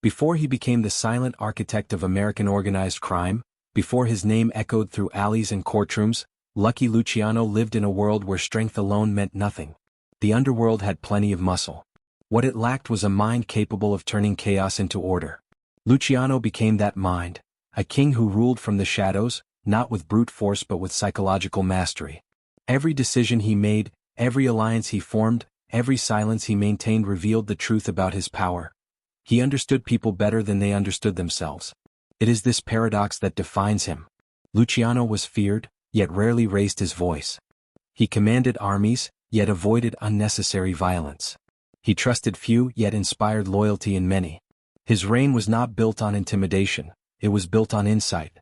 Before he became the silent architect of American organized crime, before his name echoed through alleys and courtrooms, Lucky Luciano lived in a world where strength alone meant nothing. The underworld had plenty of muscle. What it lacked was a mind capable of turning chaos into order. Luciano became that mind, a king who ruled from the shadows, not with brute force but with psychological mastery. Every decision he made, every alliance he formed, every silence he maintained revealed the truth about his power. He understood people better than they understood themselves. It is this paradox that defines him. Luciano was feared, yet rarely raised his voice. He commanded armies, yet avoided unnecessary violence. He trusted few, yet inspired loyalty in many. His reign was not built on intimidation, it was built on insight.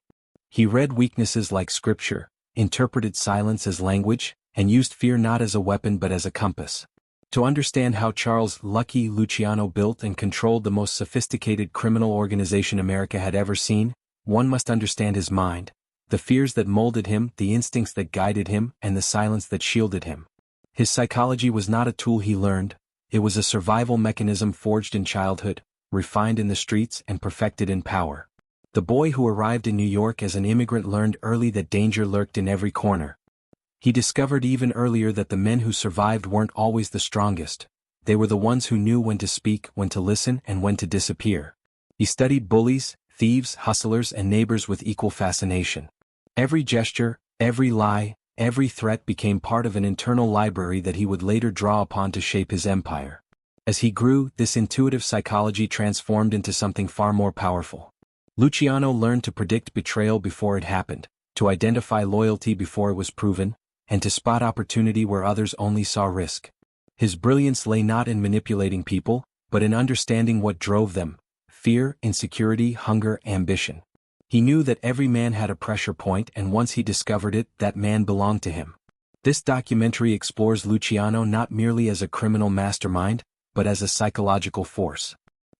He read weaknesses like scripture, interpreted silence as language, and used fear not as a weapon but as a compass. To understand how Charles Lucky Luciano built and controlled the most sophisticated criminal organization America had ever seen, one must understand his mind, the fears that molded him, the instincts that guided him, and the silence that shielded him. His psychology was not a tool he learned, it was a survival mechanism forged in childhood, refined in the streets and perfected in power. The boy who arrived in New York as an immigrant learned early that danger lurked in every corner. He discovered even earlier that the men who survived weren't always the strongest. They were the ones who knew when to speak, when to listen, and when to disappear. He studied bullies, thieves, hustlers, and neighbors with equal fascination. Every gesture, every lie, every threat became part of an internal library that he would later draw upon to shape his empire. As he grew, this intuitive psychology transformed into something far more powerful. Luciano learned to predict betrayal before it happened, to identify loyalty before it was proven, and to spot opportunity where others only saw risk. His brilliance lay not in manipulating people, but in understanding what drove them: fear, insecurity, hunger, ambition. He knew that every man had a pressure point, and once he discovered it, that man belonged to him. This documentary explores Luciano not merely as a criminal mastermind, but as a psychological force.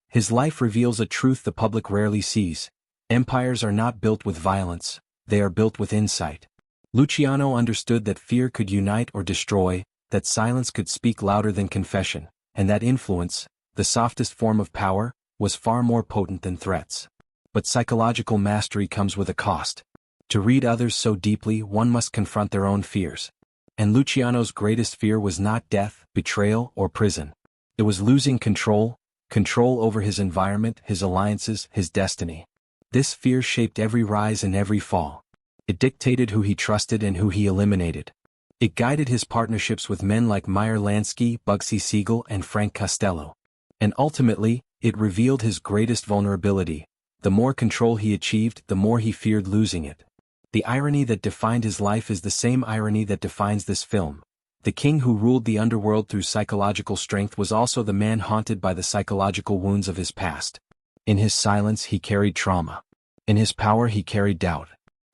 His life reveals a truth the public rarely sees: empires are not built with violence, they are built with insight. Luciano understood that fear could unite or destroy, that silence could speak louder than confession, and that influence, the softest form of power, was far more potent than threats. But psychological mastery comes with a cost. To read others so deeply, one must confront their own fears. And Luciano's greatest fear was not death, betrayal, or prison. It was losing control over his environment, his alliances, his destiny. This fear shaped every rise and every fall. It dictated who he trusted and who he eliminated. It guided his partnerships with men like Meyer Lansky, Bugsy Siegel, and Frank Costello. And ultimately, it revealed his greatest vulnerability: the more control he achieved, the more he feared losing it. The irony that defined his life is the same irony that defines this film. The king who ruled the underworld through psychological strength was also the man haunted by the psychological wounds of his past. In his silence he carried trauma. In his power he carried doubt.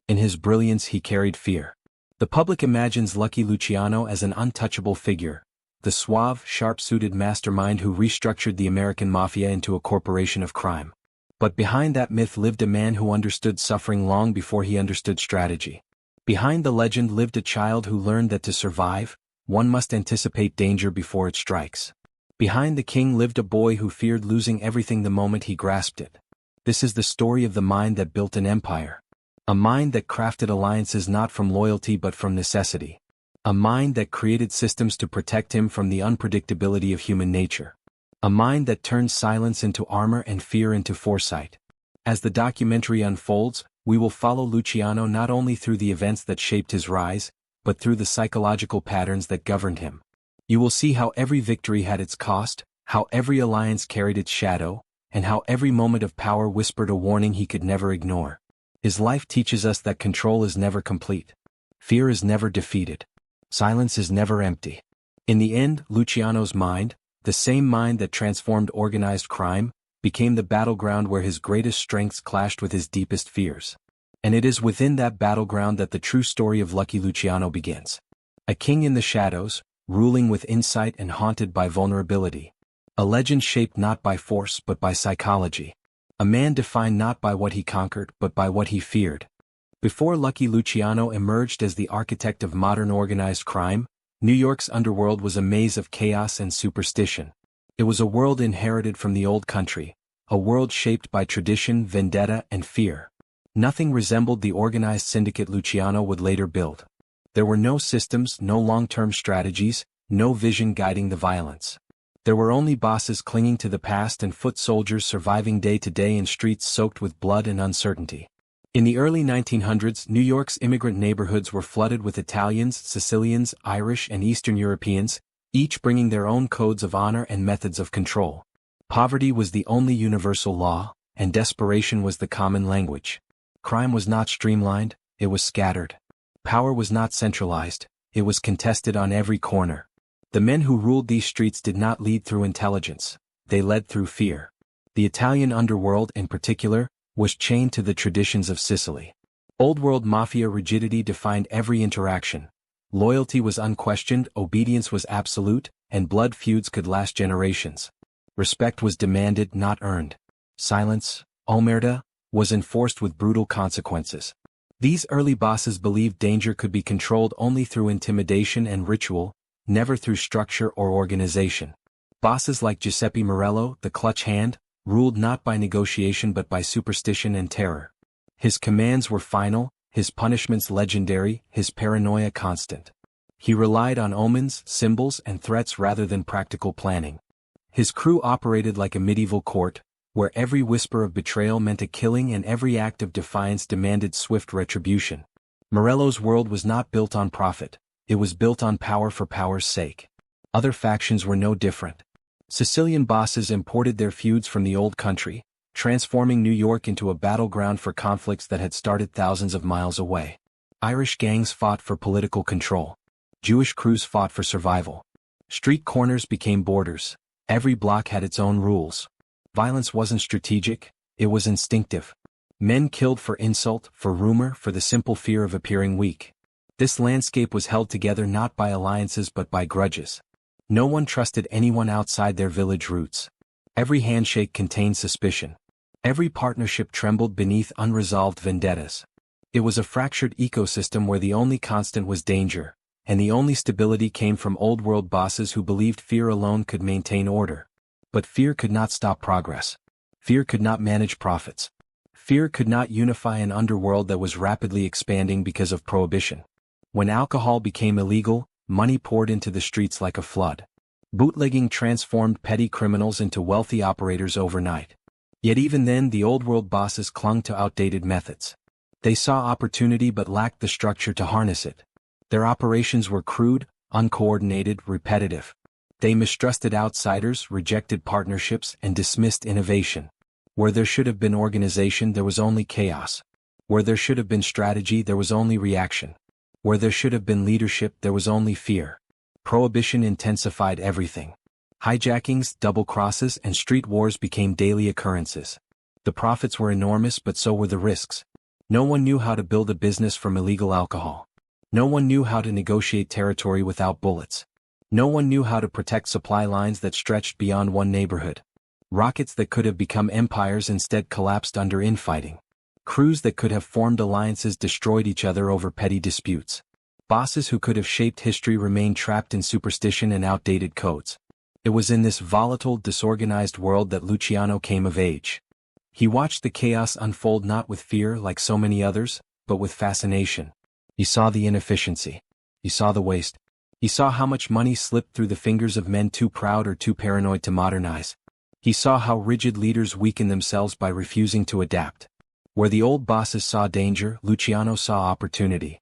In his brilliance he carried fear. The public imagines Lucky Luciano as an untouchable figure, the suave, sharp-suited mastermind who restructured the American mafia into a corporation of crime. But behind that myth lived a man who understood suffering long before he understood strategy. Behind the legend lived a child who learned that to survive, one must anticipate danger before it strikes. Behind the king lived a boy who feared losing everything the moment he grasped it. This is the story of the mind that built an empire. A mind that crafted alliances not from loyalty but from necessity. A mind that created systems to protect him from the unpredictability of human nature. A mind that turned silence into armor and fear into foresight. As the documentary unfolds, we will follow Luciano not only through the events that shaped his rise, but through the psychological patterns that governed him. You will see how every victory had its cost, how every alliance carried its shadow, and how every moment of power whispered a warning he could never ignore. His life teaches us that control is never complete. Fear is never defeated. Silence is never empty. In the end, Luciano's mind, the same mind that transformed organized crime, became the battleground where his greatest strengths clashed with his deepest fears. And it is within that battleground that the true story of Lucky Luciano begins. A king in the shadows, ruling with insight and haunted by vulnerability. A legend shaped not by force but by psychology. A man defined not by what he conquered but by what he feared. Before Lucky Luciano emerged as the architect of modern organized crime, New York's underworld was a maze of chaos and superstition. It was a world inherited from the old country, a world shaped by tradition, vendetta, and fear. Nothing resembled the organized syndicate Luciano would later build. There were no systems, no long-term strategies, no vision guiding the violence. There were only bosses clinging to the past and foot soldiers surviving day to day in streets soaked with blood and uncertainty. In the early 1900s, New York's immigrant neighborhoods were flooded with Italians, Sicilians, Irish, and Eastern Europeans, each bringing their own codes of honor and methods of control. Poverty was the only universal law, and desperation was the common language. Crime was not streamlined, it was scattered. Power was not centralized, it was contested on every corner. The men who ruled these streets did not lead through intelligence, they led through fear. The Italian underworld, in particular, was chained to the traditions of Sicily. Old World mafia rigidity defined every interaction. Loyalty was unquestioned, obedience was absolute, and blood feuds could last generations. Respect was demanded, not earned. Silence, omerta, was enforced with brutal consequences. These early bosses believed danger could be controlled only through intimidation and ritual, never through structure or organization. Bosses like Giuseppe Morello, the clutch hand, ruled not by negotiation but by superstition and terror. His commands were final, his punishments legendary, his paranoia constant. He relied on omens, symbols, and threats rather than practical planning. His crew operated like a medieval court, where every whisper of betrayal meant a killing and every act of defiance demanded swift retribution. Morello's world was not built on profit, it was built on power for power's sake. Other factions were no different. Sicilian bosses imported their feuds from the old country, transforming New York into a battleground for conflicts that had started thousands of miles away. Irish gangs fought for political control. Jewish crews fought for survival. Street corners became borders. Every block had its own rules. Violence wasn't strategic, it was instinctive. Men killed for insult, for rumor, for the simple fear of appearing weak. This landscape was held together not by alliances but by grudges. No one trusted anyone outside their village roots. Every handshake contained suspicion. Every partnership trembled beneath unresolved vendettas. It was a fractured ecosystem where the only constant was danger, and the only stability came from old-world bosses who believed fear alone could maintain order. But fear could not stop progress. Fear could not manage profits. Fear could not unify an underworld that was rapidly expanding because of prohibition. When alcohol became illegal, money poured into the streets like a flood. Bootlegging transformed petty criminals into wealthy operators overnight. Yet even then the old-world bosses clung to outdated methods. They saw opportunity but lacked the structure to harness it. Their operations were crude, uncoordinated, repetitive. They mistrusted outsiders, rejected partnerships, and dismissed innovation. Where there should have been organization, there was only chaos. Where there should have been strategy, there was only reaction. Where there should have been leadership, there was only fear. Prohibition intensified everything. Hijackings, double crosses, and street wars became daily occurrences. The profits were enormous, but so were the risks. No one knew how to build a business from illegal alcohol. No one knew how to negotiate territory without bullets. No one knew how to protect supply lines that stretched beyond one neighborhood. Rockets that could have become empires instead collapsed under infighting. Crews that could have formed alliances destroyed each other over petty disputes. Bosses who could have shaped history remained trapped in superstition and outdated codes. It was in this volatile, disorganized world that Luciano came of age. He watched the chaos unfold not with fear like so many others, but with fascination. He saw the inefficiency. He saw the waste. He saw how much money slipped through the fingers of men too proud or too paranoid to modernize. He saw how rigid leaders weakened themselves by refusing to adapt. Where the old bosses saw danger, Luciano saw opportunity.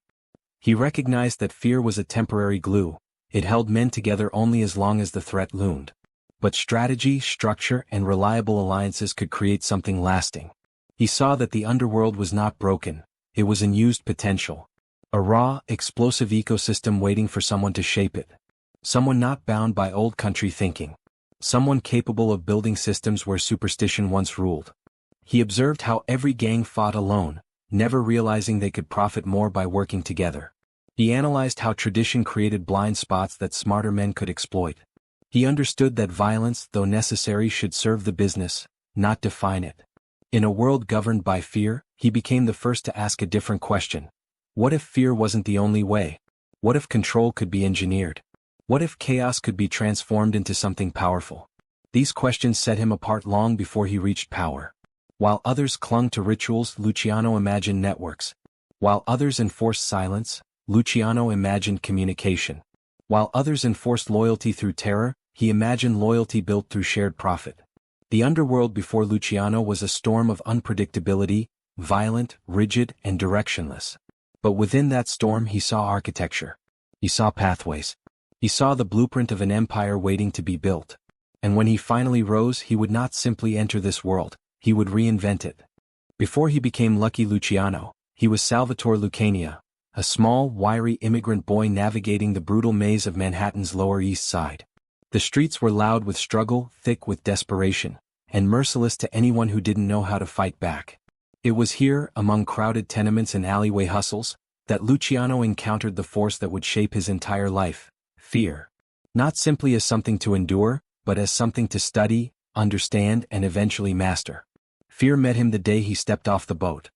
He recognized that fear was a temporary glue. It held men together only as long as the threat loomed. But strategy, structure, and reliable alliances could create something lasting. He saw that the underworld was not broken, it was unused potential. A raw, explosive ecosystem waiting for someone to shape it. Someone not bound by old country thinking. Someone capable of building systems where superstition once ruled. He observed how every gang fought alone, never realizing they could profit more by working together. He analyzed how tradition created blind spots that smarter men could exploit. He understood that violence, though necessary, should serve the business, not define it. In a world governed by fear, he became the first to ask a different question. What if fear wasn't the only way? What if control could be engineered? What if chaos could be transformed into something powerful? These questions set him apart long before he reached power. While others clung to rituals, Luciano imagined networks. While others enforced silence, Luciano imagined communication. While others enforced loyalty through terror, he imagined loyalty built through shared profit. The underworld before Luciano was a storm of unpredictability, violent, rigid, and directionless. But within that storm he saw architecture. He saw pathways. He saw the blueprint of an empire waiting to be built. And when he finally rose, he would not simply enter this world, he would reinvent it. Before he became Lucky Luciano, he was Salvatore Lucania, a small, wiry immigrant boy navigating the brutal maze of Manhattan's Lower East Side. The streets were loud with struggle, thick with desperation, and merciless to anyone who didn't know how to fight back. It was here, among crowded tenements and alleyway hustles, that Luciano encountered the force that would shape his entire life: fear. Not simply as something to endure, but as something to study, understand, and eventually master. Fear met him the day he stepped off the boat.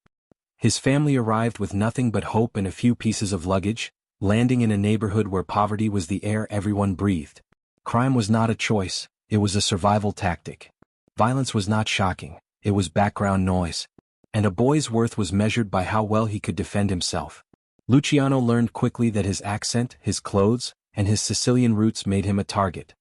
His family arrived with nothing but hope and a few pieces of luggage, landing in a neighborhood where poverty was the air everyone breathed. Crime was not a choice, it was a survival tactic. Violence was not shocking, it was background noise. And a boy's worth was measured by how well he could defend himself. Luciano learned quickly that his accent, his clothes, and his Sicilian roots made him a target.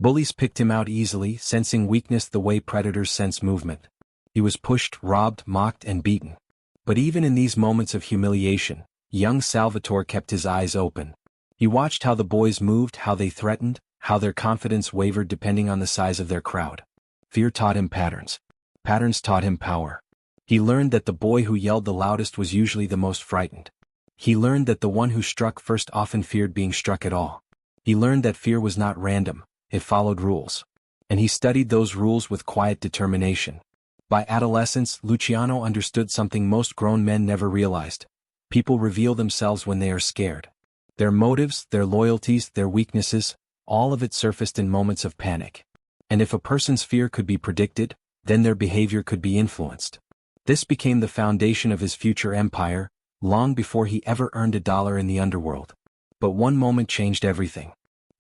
Bullies picked him out easily, sensing weakness the way predators sense movement. He was pushed, robbed, mocked, and beaten. But even in these moments of humiliation, young Salvatore kept his eyes open. He watched how the boys moved, how they threatened, how their confidence wavered depending on the size of their crowd. Fear taught him patterns. Patterns taught him power. He learned that the boy who yelled the loudest was usually the most frightened. He learned that the one who struck first often feared being struck at all. He learned that fear was not random, it followed rules. And he studied those rules with quiet determination. By adolescence, Luciano understood something most grown men never realized. People reveal themselves when they are scared. Their motives, their loyalties, their weaknesses, all of it surfaced in moments of panic. And if a person's fear could be predicted, then their behavior could be influenced. This became the foundation of his future empire, long before he ever earned $1 in the underworld. But one moment changed everything.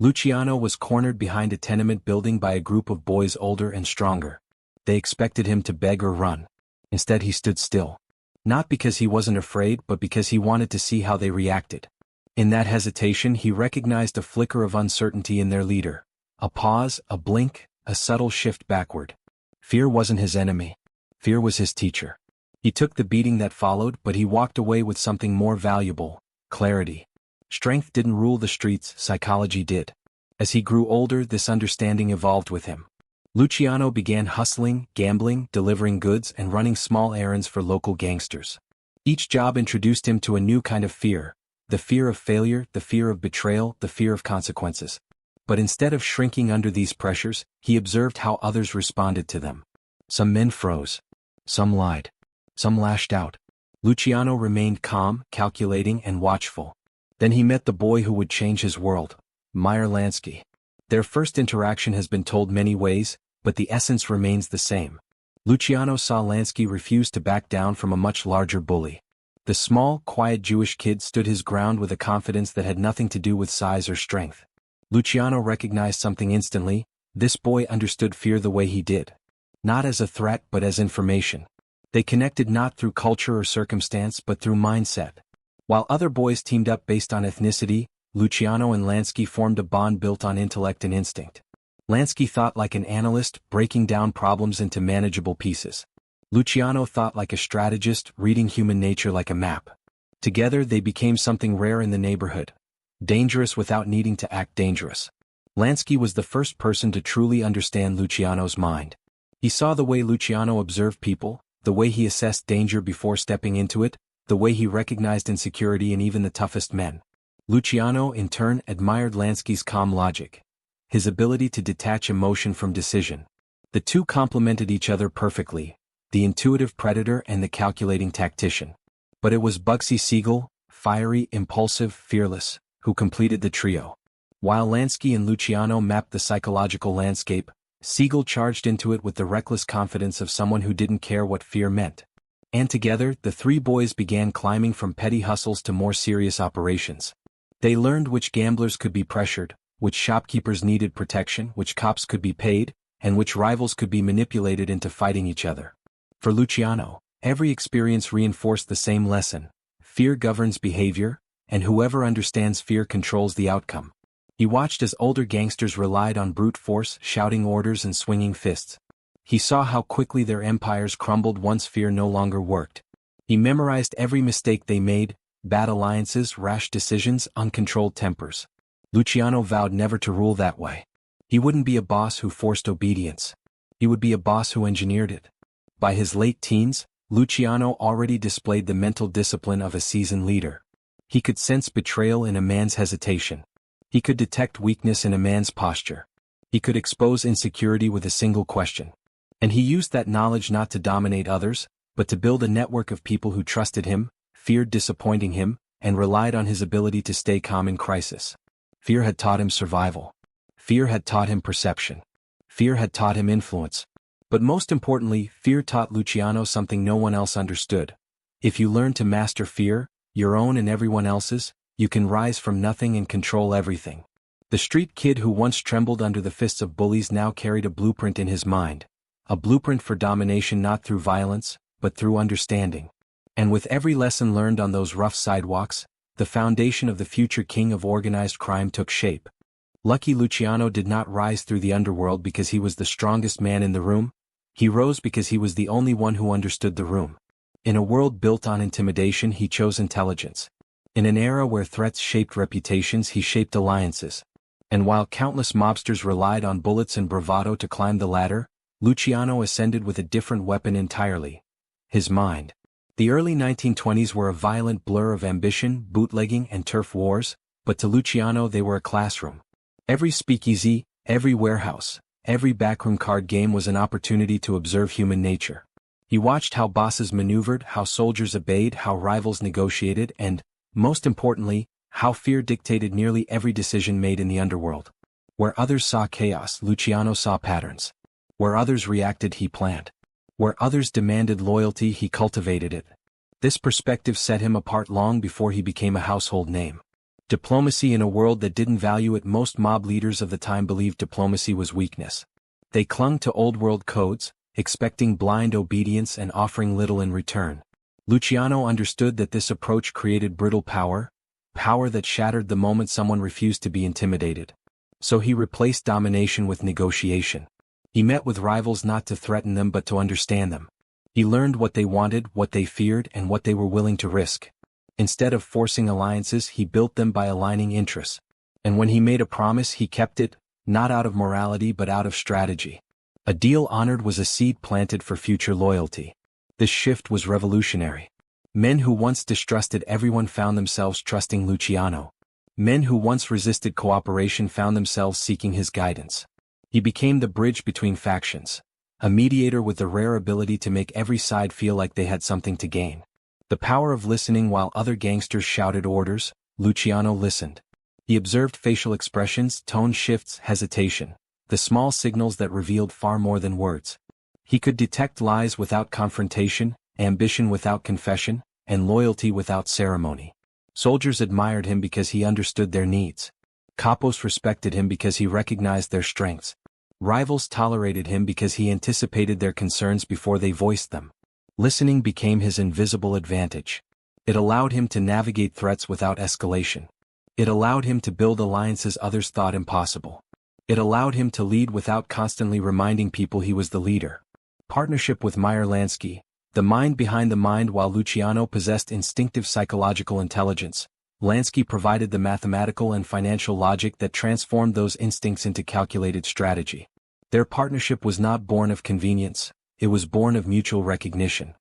Luciano was cornered behind a tenement building by a group of boys older and stronger. They expected him to beg or run. Instead he stood still. Not because he wasn't afraid, but because he wanted to see how they reacted. In that hesitation he recognized a flicker of uncertainty in their leader. A pause, a blink, a subtle shift backward. Fear wasn't his enemy. Fear was his teacher. He took the beating that followed, but he walked away with something more valuable: clarity. Strength didn't rule the streets, psychology did. As he grew older, this understanding evolved with him. Luciano began hustling, gambling, delivering goods, and running small errands for local gangsters. Each job introduced him to a new kind of fear: the fear of failure, the fear of betrayal, the fear of consequences. But instead of shrinking under these pressures, he observed how others responded to them. Some men froze. Some lied. Some lashed out. Luciano remained calm, calculating, and watchful. Then he met the boy who would change his world, Meyer Lansky. Their first interaction has been told many ways, but the essence remains the same. Luciano saw Lansky refuse to back down from a much larger bully. The small, quiet Jewish kid stood his ground with a confidence that had nothing to do with size or strength. Luciano recognized something instantly: this boy understood fear the way he did. Not as a threat but as information. They connected not through culture or circumstance but through mindset. While other boys teamed up based on ethnicity, Luciano and Lansky formed a bond built on intellect and instinct. Lansky thought like an analyst, breaking down problems into manageable pieces. Luciano thought like a strategist, reading human nature like a map. Together they became something rare in the neighborhood. Dangerous without needing to act dangerous. Lansky was the first person to truly understand Luciano's mind. He saw the way Luciano observed people, the way he assessed danger before stepping into it, the way he recognized insecurity in even the toughest men. Luciano, in turn, admired Lansky's calm logic. His ability to detach emotion from decision. The two complemented each other perfectly, the intuitive predator and the calculating tactician. But it was Bugsy Siegel, fiery, impulsive, fearless, who completed the trio. While Lansky and Luciano mapped the psychological landscape, Siegel charged into it with the reckless confidence of someone who didn't care what fear meant. And together, the three boys began climbing from petty hustles to more serious operations. They learned which gamblers could be pressured, which shopkeepers needed protection, which cops could be paid, and which rivals could be manipulated into fighting each other. For Luciano, every experience reinforced the same lesson: fear governs behavior, and whoever understands fear controls the outcome. He watched as older gangsters relied on brute force, shouting orders and swinging fists. He saw how quickly their empires crumbled once fear no longer worked. He memorized every mistake they made: bad alliances, rash decisions, uncontrolled tempers. Luciano vowed never to rule that way. He wouldn't be a boss who forced obedience. He would be a boss who engineered it. By his late teens, Luciano already displayed the mental discipline of a seasoned leader. He could sense betrayal in a man's hesitation. He could detect weakness in a man's posture. He could expose insecurity with a single question. And he used that knowledge not to dominate others, but to build a network of people who trusted him, feared disappointing him, and relied on his ability to stay calm in crisis. Fear had taught him survival. Fear had taught him perception. Fear had taught him influence. But most importantly, fear taught Luciano something no one else understood. If you learn to master fear, your own and everyone else's, you can rise from nothing and control everything. The street kid who once trembled under the fists of bullies now carried a blueprint in his mind. A blueprint for domination not through violence, but through understanding. And with every lesson learned on those rough sidewalks, the foundation of the future king of organized crime took shape. Lucky Luciano did not rise through the underworld because he was the strongest man in the room. He rose because he was the only one who understood the room. In a world built on intimidation, he chose intelligence. In an era where threats shaped reputations, he shaped alliances. And while countless mobsters relied on bullets and bravado to climb the ladder, Luciano ascended with a different weapon entirely: his mind. The early 1920s were a violent blur of ambition, bootlegging, and turf wars, but to Luciano they were a classroom. Every speakeasy, every warehouse, every backroom card game was an opportunity to observe human nature. He watched how bosses maneuvered, how soldiers obeyed, how rivals negotiated, and, most importantly, how fear dictated nearly every decision made in the underworld. Where others saw chaos, Luciano saw patterns. Where others reacted, he planned. Where others demanded loyalty, he cultivated it. This perspective set him apart long before he became a household name. Diplomacy in a world that didn't value it. Most mob leaders of the time believed diplomacy was weakness. They clung to old-world codes, expecting blind obedience and offering little in return. Luciano understood that this approach created brittle power, power that shattered the moment someone refused to be intimidated. So he replaced domination with negotiation. He met with rivals not to threaten them but to understand them. He learned what they wanted, what they feared, and what they were willing to risk. Instead of forcing alliances, he built them by aligning interests. And when he made a promise, he kept it, not out of morality but out of strategy. A deal honored was a seed planted for future loyalty. This shift was revolutionary. Men who once distrusted everyone found themselves trusting Luciano. Men who once resisted cooperation found themselves seeking his guidance. He became the bridge between factions, a mediator with the rare ability to make every side feel like they had something to gain. The power of listening. While other gangsters shouted orders, Luciano listened. He observed facial expressions, tone shifts, hesitation, the small signals that revealed far more than words. He could detect lies without confrontation, ambition without confession, and loyalty without ceremony. Soldiers admired him because he understood their needs. Capos respected him because he recognized their strengths. Rivals tolerated him because he anticipated their concerns before they voiced them. Listening became his invisible advantage. It allowed him to navigate threats without escalation. It allowed him to build alliances others thought impossible. It allowed him to lead without constantly reminding people he was the leader. Partnership with Meyer Lansky, the mind behind the mind. While Luciano possessed instinctive psychological intelligence, Lansky provided the mathematical and financial logic that transformed those instincts into calculated strategy. Their partnership was not born of convenience, it was born of mutual recognition.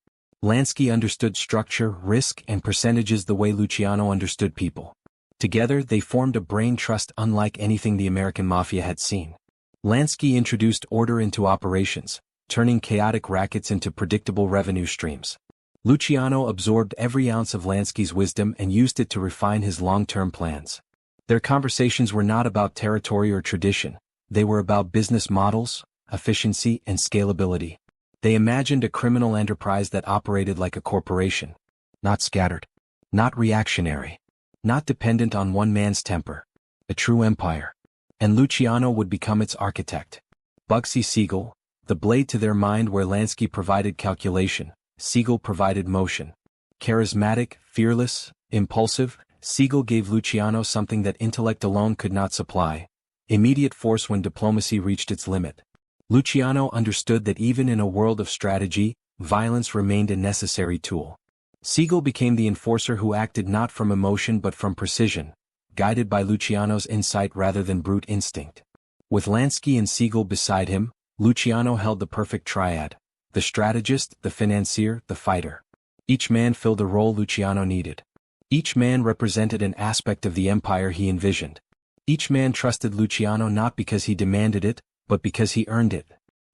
Lansky understood structure, risk, and percentages the way Luciano understood people. Together they formed a brain trust unlike anything the American mafia had seen. Lansky introduced order into operations, turning chaotic rackets into predictable revenue streams. Luciano absorbed every ounce of Lansky's wisdom and used it to refine his long-term plans. Their conversations were not about territory or tradition, they were about business models, efficiency, and scalability. They imagined a criminal enterprise that operated like a corporation. Not scattered. Not reactionary. Not dependent on one man's temper. A true empire. And Luciano would become its architect. Bugsy Siegel, the blade to their mind where Lansky provided calculation, Siegel provided motion. Charismatic, fearless, impulsive, Siegel gave Luciano something that intellect alone could not supply: immediate force when diplomacy reached its limit. Luciano understood that even in a world of strategy, violence remained a necessary tool. Siegel became the enforcer who acted not from emotion but from precision, guided by Luciano's insight rather than brute instinct. With Lansky and Siegel beside him, Luciano held the perfect triad: the strategist, the financier, the fighter. Each man filled a role Luciano needed. Each man represented an aspect of the empire he envisioned. Each man trusted Luciano not because he demanded it, but because he earned it.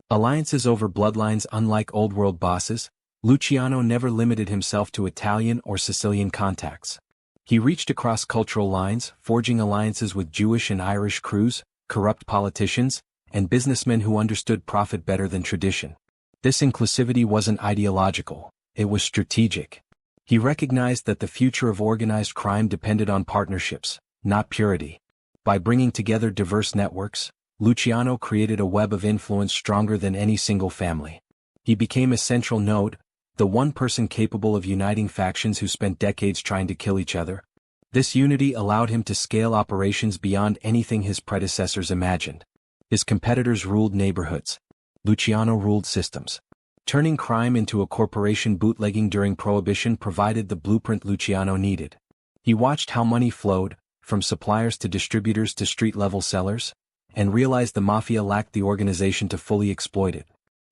Alliances over bloodlines. Unlike old-world bosses, Luciano never limited himself to Italian or Sicilian contacts. He reached across cultural lines, forging alliances with Jewish and Irish crews, corrupt politicians, and businessmen who understood profit better than tradition. This inclusivity wasn't ideological, it was strategic. He recognized that the future of organized crime depended on partnerships, not purity. By bringing together diverse networks, Luciano created a web of influence stronger than any single family. He became a central node, the one person capable of uniting factions who spent decades trying to kill each other. This unity allowed him to scale operations beyond anything his predecessors imagined. His competitors ruled neighborhoods. Luciano ruled systems. Turning crime into a corporation. Bootlegging during Prohibition provided the blueprint Luciano needed. He watched how money flowed, from suppliers to distributors to street-level sellers, and realized the mafia lacked the organization to fully exploit it.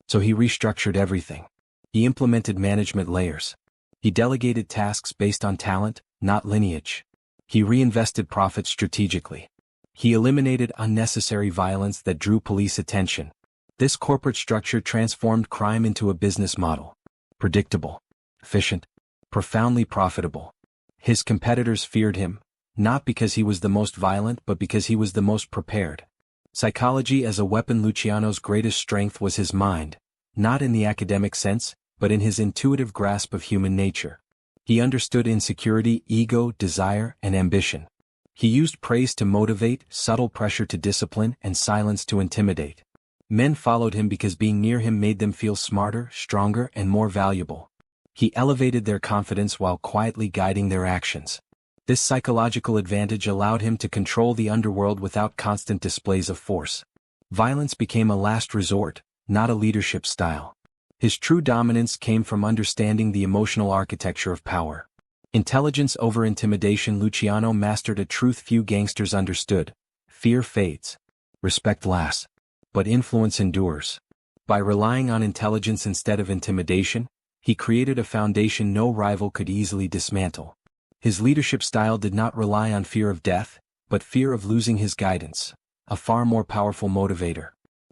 So he restructured everything. He implemented management layers. He delegated tasks based on talent, not lineage. He reinvested profits strategically. He eliminated unnecessary violence that drew police attention. This corporate structure transformed crime into a business model. Predictable, efficient, profoundly profitable. His competitors feared him, not because he was the most violent but because he was the most prepared. Psychology as a weapon. Luciano's greatest strength was his mind, not in the academic sense, but in his intuitive grasp of human nature. He understood insecurity, ego, desire, and ambition. He used praise to motivate, subtle pressure to discipline, and silence to intimidate. Men followed him because being near him made them feel smarter, stronger, and more valuable. He elevated their confidence while quietly guiding their actions. This psychological advantage allowed him to control the underworld without constant displays of force. Violence became a last resort, not a leadership style. His true dominance came from understanding the emotional architecture of power. Intelligence over intimidation. Luciano mastered a truth few gangsters understood: fear fades. Respect lasts. But influence endures. By relying on intelligence instead of intimidation, he created a foundation no rival could easily dismantle. His leadership style did not rely on fear of death, but fear of losing his guidance, a far more powerful motivator.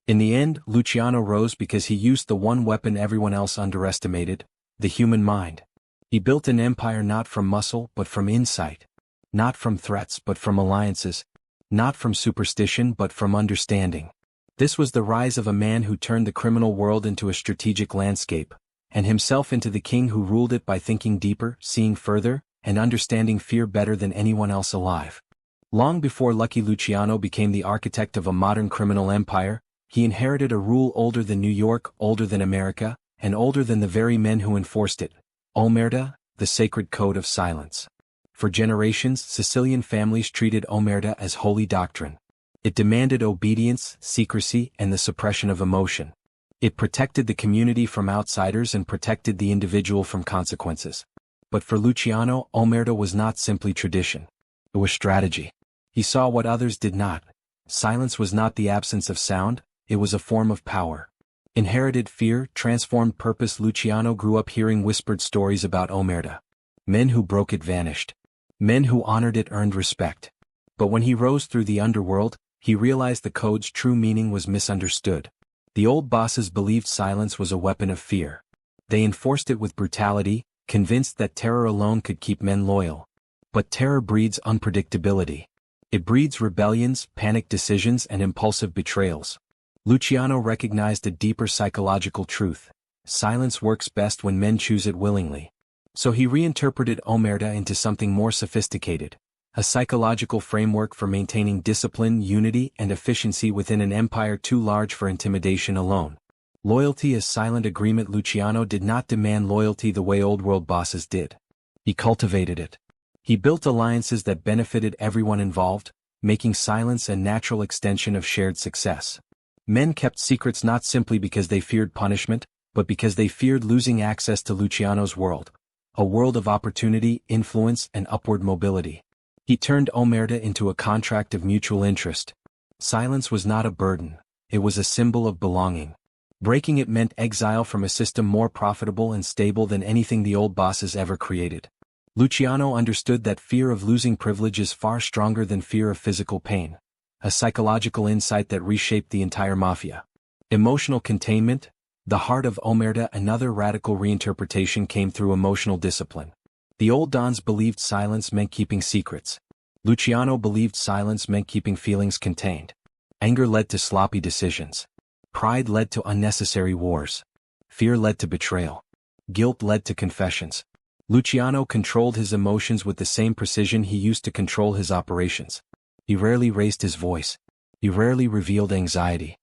In the end, Luciano rose because he used the one weapon everyone else underestimated: the human mind. He built an empire not from muscle but from insight, not from threats but from alliances, not from superstition but from understanding. This was the rise of a man who turned the criminal world into a strategic landscape, and himself into the king who ruled it by thinking deeper, seeing further, and understanding fear better than anyone else alive. Long before Lucky Luciano became the architect of a modern criminal empire, he inherited a rule older than New York, older than America, and older than the very men who enforced it: omerta, the sacred code of silence. For generations, Sicilian families treated omerta as holy doctrine. It demanded obedience, secrecy, and the suppression of emotion. It protected the community from outsiders and protected the individual from consequences. But for Luciano, omerta was not simply tradition. It was strategy. He saw what others did not. Silence was not the absence of sound, it was a form of power. Inherited fear transformed purpose. Luciano grew up hearing whispered stories about omerta. Men who broke it vanished. Men who honored it earned respect. But when he rose through the underworld, he realized the code's true meaning was misunderstood. The old bosses believed silence was a weapon of fear. They enforced it with brutality, convinced that terror alone could keep men loyal. But terror breeds unpredictability. It breeds rebellions, panicked decisions, and impulsive betrayals. Luciano recognized a deeper psychological truth: silence works best when men choose it willingly. So he reinterpreted omerta into something more sophisticated: a psychological framework for maintaining discipline, unity, and efficiency within an empire too large for intimidation alone. Loyalty is silent agreement. Luciano did not demand loyalty the way old world bosses did. He cultivated it. He built alliances that benefited everyone involved, making silence a natural extension of shared success. Men kept secrets not simply because they feared punishment, but because they feared losing access to Luciano's world, a world of opportunity, influence, and upward mobility. He turned omerta into a contract of mutual interest. Silence was not a burden, it was a symbol of belonging. Breaking it meant exile from a system more profitable and stable than anything the old bosses ever created. Luciano understood that fear of losing privilege is far stronger than fear of physical pain, a psychological insight that reshaped the entire mafia. Emotional containment, the heart of omerta. Another radical reinterpretation came through emotional discipline. The old dons believed silence meant keeping secrets. Luciano believed silence meant keeping feelings contained. Anger led to sloppy decisions. Pride led to unnecessary wars. Fear led to betrayal. Guilt led to confessions. Luciano controlled his emotions with the same precision he used to control his operations. He rarely raised his voice. He rarely revealed anxiety.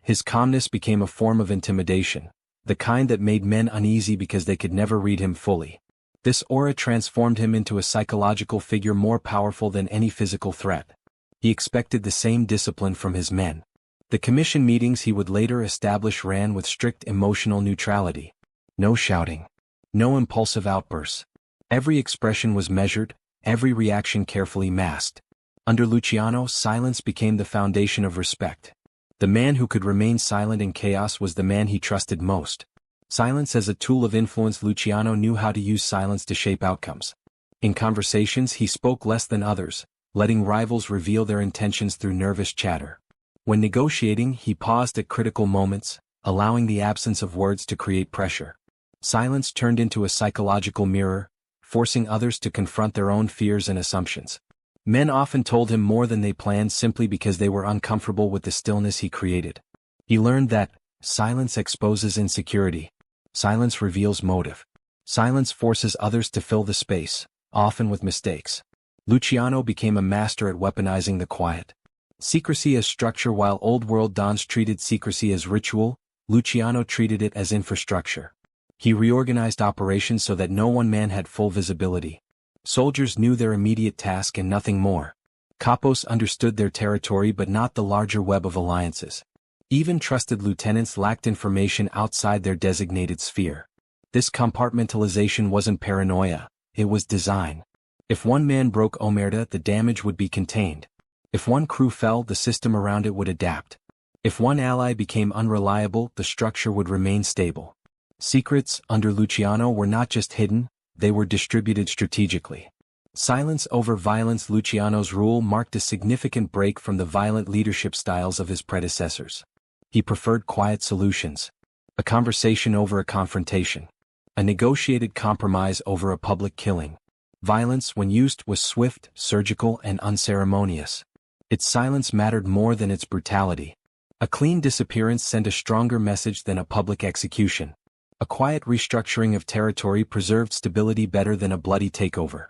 His calmness became a form of intimidation, the kind that made men uneasy because they could never read him fully. This aura transformed him into a psychological figure more powerful than any physical threat. He expected the same discipline from his men. The commission meetings he would later establish ran with strict emotional neutrality. No shouting. No impulsive outbursts. Every expression was measured, every reaction carefully masked. Under Luciano, silence became the foundation of respect. The man who could remain silent in chaos was the man he trusted most. Silence as a tool of influence. Luciano knew how to use silence to shape outcomes. In conversations he spoke less than others, letting rivals reveal their intentions through nervous chatter. When negotiating, he paused at critical moments, allowing the absence of words to create pressure. Silence turned into a psychological mirror, forcing others to confront their own fears and assumptions. Men often told him more than they planned simply because they were uncomfortable with the stillness he created. He learned that silence exposes insecurity. Silence reveals motive. Silence forces others to fill the space, often with mistakes. Luciano became a master at weaponizing the quiet. Secrecy as structure. While old world dons treated secrecy as ritual, Luciano treated it as infrastructure. He reorganized operations so that no one man had full visibility. Soldiers knew their immediate task and nothing more. Capos understood their territory but not the larger web of alliances. Even trusted lieutenants lacked information outside their designated sphere. This compartmentalization wasn't paranoia, it was design. If one man broke omerta, the damage would be contained. If one crew fell, the system around it would adapt. If one ally became unreliable, the structure would remain stable. Secrets, under Luciano, were not just hidden, they were distributed strategically. Silence over violence. Luciano's rule marked a significant break from the violent leadership styles of his predecessors. He preferred quiet solutions. A conversation over a confrontation. A negotiated compromise over a public killing. Violence, when used, was swift, surgical, and unceremonious. Its silence mattered more than its brutality. A clean disappearance sent a stronger message than a public execution. A quiet restructuring of territory preserved stability better than a bloody takeover.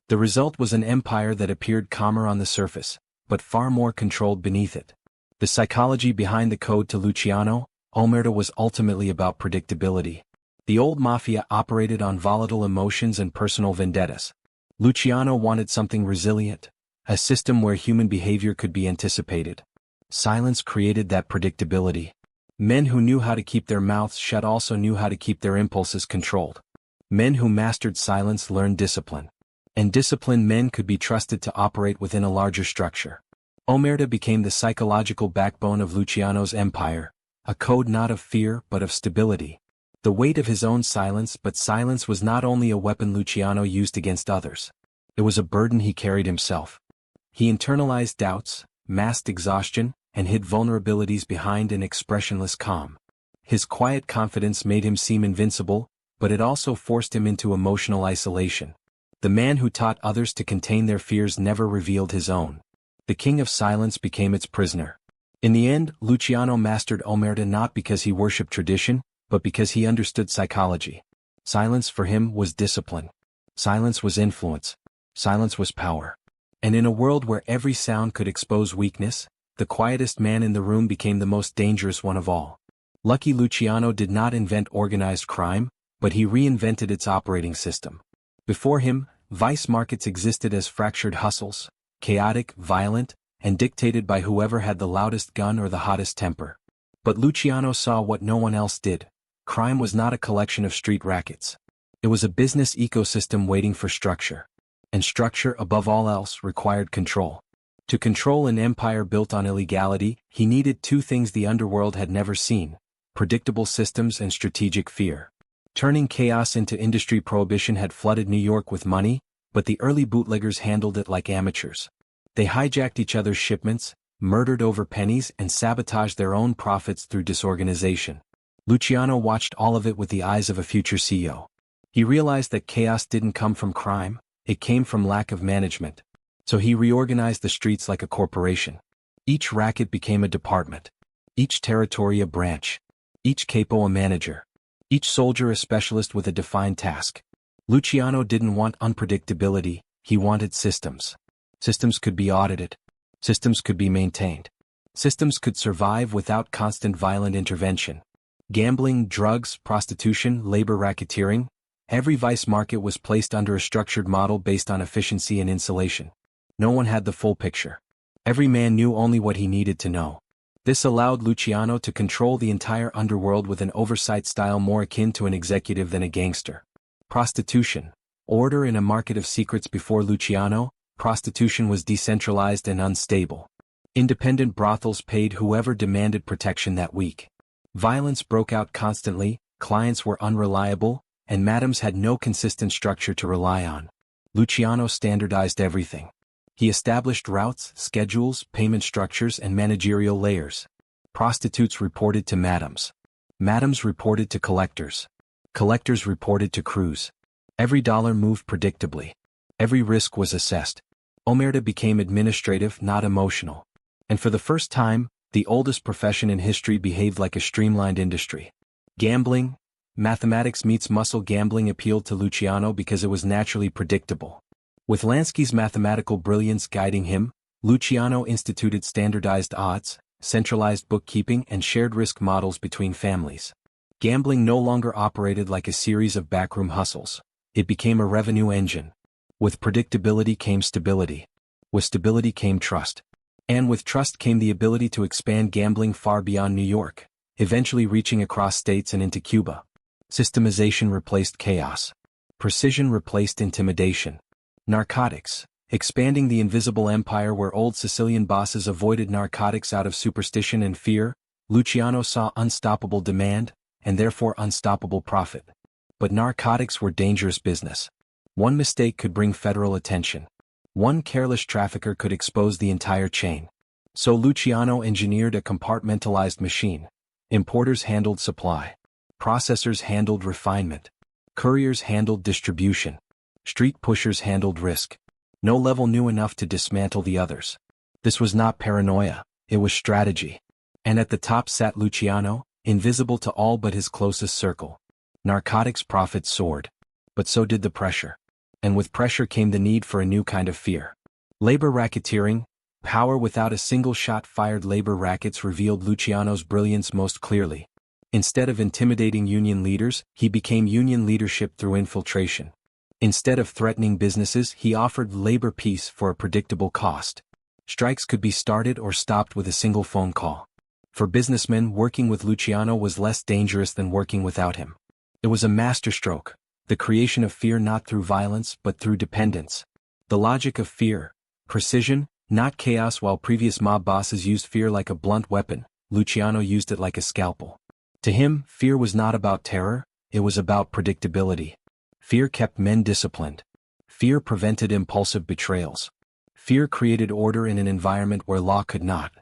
The result was an empire that appeared calmer on the surface, but far more controlled beneath it. The psychology behind the code to Luciano, omerta was ultimately about predictability. The old mafia operated on volatile emotions and personal vendettas. Luciano wanted something resilient, a system where human behavior could be anticipated. Silence created that predictability. Men who knew how to keep their mouths shut also knew how to keep their impulses controlled. Men who mastered silence learned discipline. And disciplined men could be trusted to operate within a larger structure. Omerta became the psychological backbone of Luciano's empire, a code not of fear but of stability. The weight of his own silence, but silence was not only a weapon Luciano used against others. It was a burden he carried himself. He internalized doubts, masked exhaustion, and hid vulnerabilities behind an expressionless calm. His quiet confidence made him seem invincible, but it also forced him into emotional isolation. The man who taught others to contain their fears never revealed his own. The king of silence became its prisoner. In the end, Luciano mastered omerta not because he worshipped tradition, but because he understood psychology. Silence for him was discipline. Silence was influence. Silence was power. And in a world where every sound could expose weakness, the quietest man in the room became the most dangerous one of all. Lucky Luciano did not invent organized crime, but he reinvented its operating system. Before him, vice markets existed as fractured hustles, chaotic, violent, and dictated by whoever had the loudest gun or the hottest temper. But Luciano saw what no one else did. Crime was not a collection of street rackets. It was a business ecosystem waiting for structure. And structure, above all else, required control. To control an empire built on illegality, he needed two things the underworld had never seen: predictable systems and strategic fear. Turning chaos into industry, prohibition had flooded New York with money, but the early bootleggers handled it like amateurs. They hijacked each other's shipments, murdered over pennies, and sabotaged their own profits through disorganization. Luciano watched all of it with the eyes of a future CEO. He realized that chaos didn't come from crime, it came from lack of management. So he reorganized the streets like a corporation. Each racket became a department. Each territory a branch. Each capo a manager. Each soldier a specialist with a defined task. Luciano didn't want unpredictability, he wanted systems. Systems could be audited. Systems could be maintained. Systems could survive without constant violent intervention. Gambling, drugs, prostitution, labor racketeering, every vice market was placed under a structured model based on efficiency and insulation. No one had the full picture. Every man knew only what he needed to know. This allowed Luciano to control the entire underworld with an oversight style more akin to an executive than a gangster. Prostitution. Order in a market of secrets. Before Luciano, prostitution was decentralized and unstable. Independent brothels paid whoever demanded protection that week. Violence broke out constantly, clients were unreliable, and madams had no consistent structure to rely on. Luciano standardized everything. He established routes, schedules, payment structures, and managerial layers. Prostitutes reported to madams. Madams reported to collectors. Collectors reported to crews. Every dollar moved predictably. Every risk was assessed. Omerta became administrative, not emotional. And for the first time, the oldest profession in history behaved like a streamlined industry. Gambling, mathematics meets muscle. Gambling appealed to Luciano because it was naturally predictable. With Lansky's mathematical brilliance guiding him, Luciano instituted standardized odds, centralized bookkeeping, and shared risk models between families. Gambling no longer operated like a series of backroom hustles. It became a revenue engine. With predictability came stability. With stability came trust. And with trust came the ability to expand gambling far beyond New York, eventually reaching across states and into Cuba. Systemization replaced chaos. Precision replaced intimidation. Narcotics, expanding the invisible empire where old Sicilian bosses avoided narcotics out of superstition and fear. Luciano saw unstoppable demand, and therefore unstoppable profit. But narcotics were dangerous business. One mistake could bring federal attention. One careless trafficker could expose the entire chain. So Luciano engineered a compartmentalized machine. Importers handled supply. Processors handled refinement. Couriers handled distribution. Street pushers handled risk. No level knew enough to dismantle the others. This was not paranoia, it was strategy. And at the top sat Luciano, invisible to all but his closest circle. Narcotics profits soared. But so did the pressure. And with pressure came the need for a new kind of fear. Labor racketeering, power without a single shot fired. Labor rackets revealed Luciano's brilliance most clearly. Instead of intimidating union leaders, he became union leadership through infiltration. Instead of threatening businesses, he offered labor peace for a predictable cost. Strikes could be started or stopped with a single phone call. For businessmen, working with Luciano was less dangerous than working without him. It was a masterstroke, the creation of fear not through violence but through dependence. The logic of fear, precision, not chaos. While previous mob bosses used fear like a blunt weapon, Luciano used it like a scalpel. To him, fear was not about terror, it was about predictability. Fear kept men disciplined. Fear prevented impulsive betrayals. Fear created order in an environment where law could not.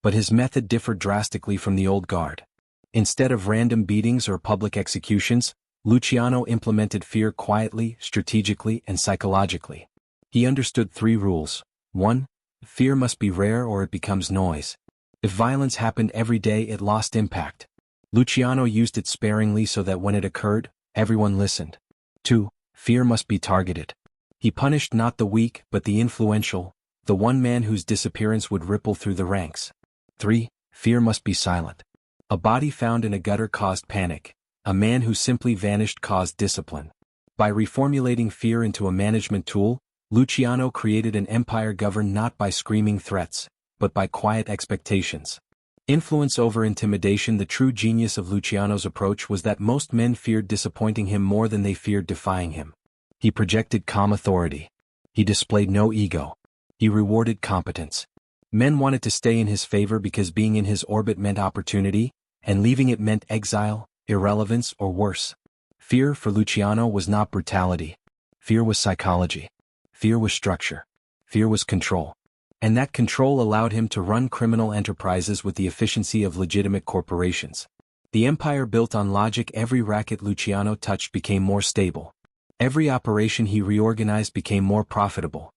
But his method differed drastically from the old guard. Instead of random beatings or public executions, Luciano implemented fear quietly, strategically, and psychologically. He understood 3 rules. 1. Fear must be rare or it becomes noise. If violence happened every day, it lost impact. Luciano used it sparingly so that when it occurred, everyone listened. 2. Fear must be targeted. He punished not the weak but the influential, the one man whose disappearance would ripple through the ranks. 3. Fear must be silent. A body found in a gutter caused panic. A man who simply vanished caused discipline. By reformulating fear into a management tool, Luciano created an empire governed not by screaming threats, but by quiet expectations. Influence over intimidation. The true genius of Luciano's approach was that most men feared disappointing him more than they feared defying him. He projected calm authority. He displayed no ego. He rewarded competence. Men wanted to stay in his favor because being in his orbit meant opportunity, and leaving it meant exile, irrelevance, or worse. Fear for Luciano was not brutality. Fear was psychology. Fear was structure. Fear was control. And that control allowed him to run criminal enterprises with the efficiency of legitimate corporations. The empire built on logic. Every racket Luciano touched became more stable. Every operation he reorganized became more profitable.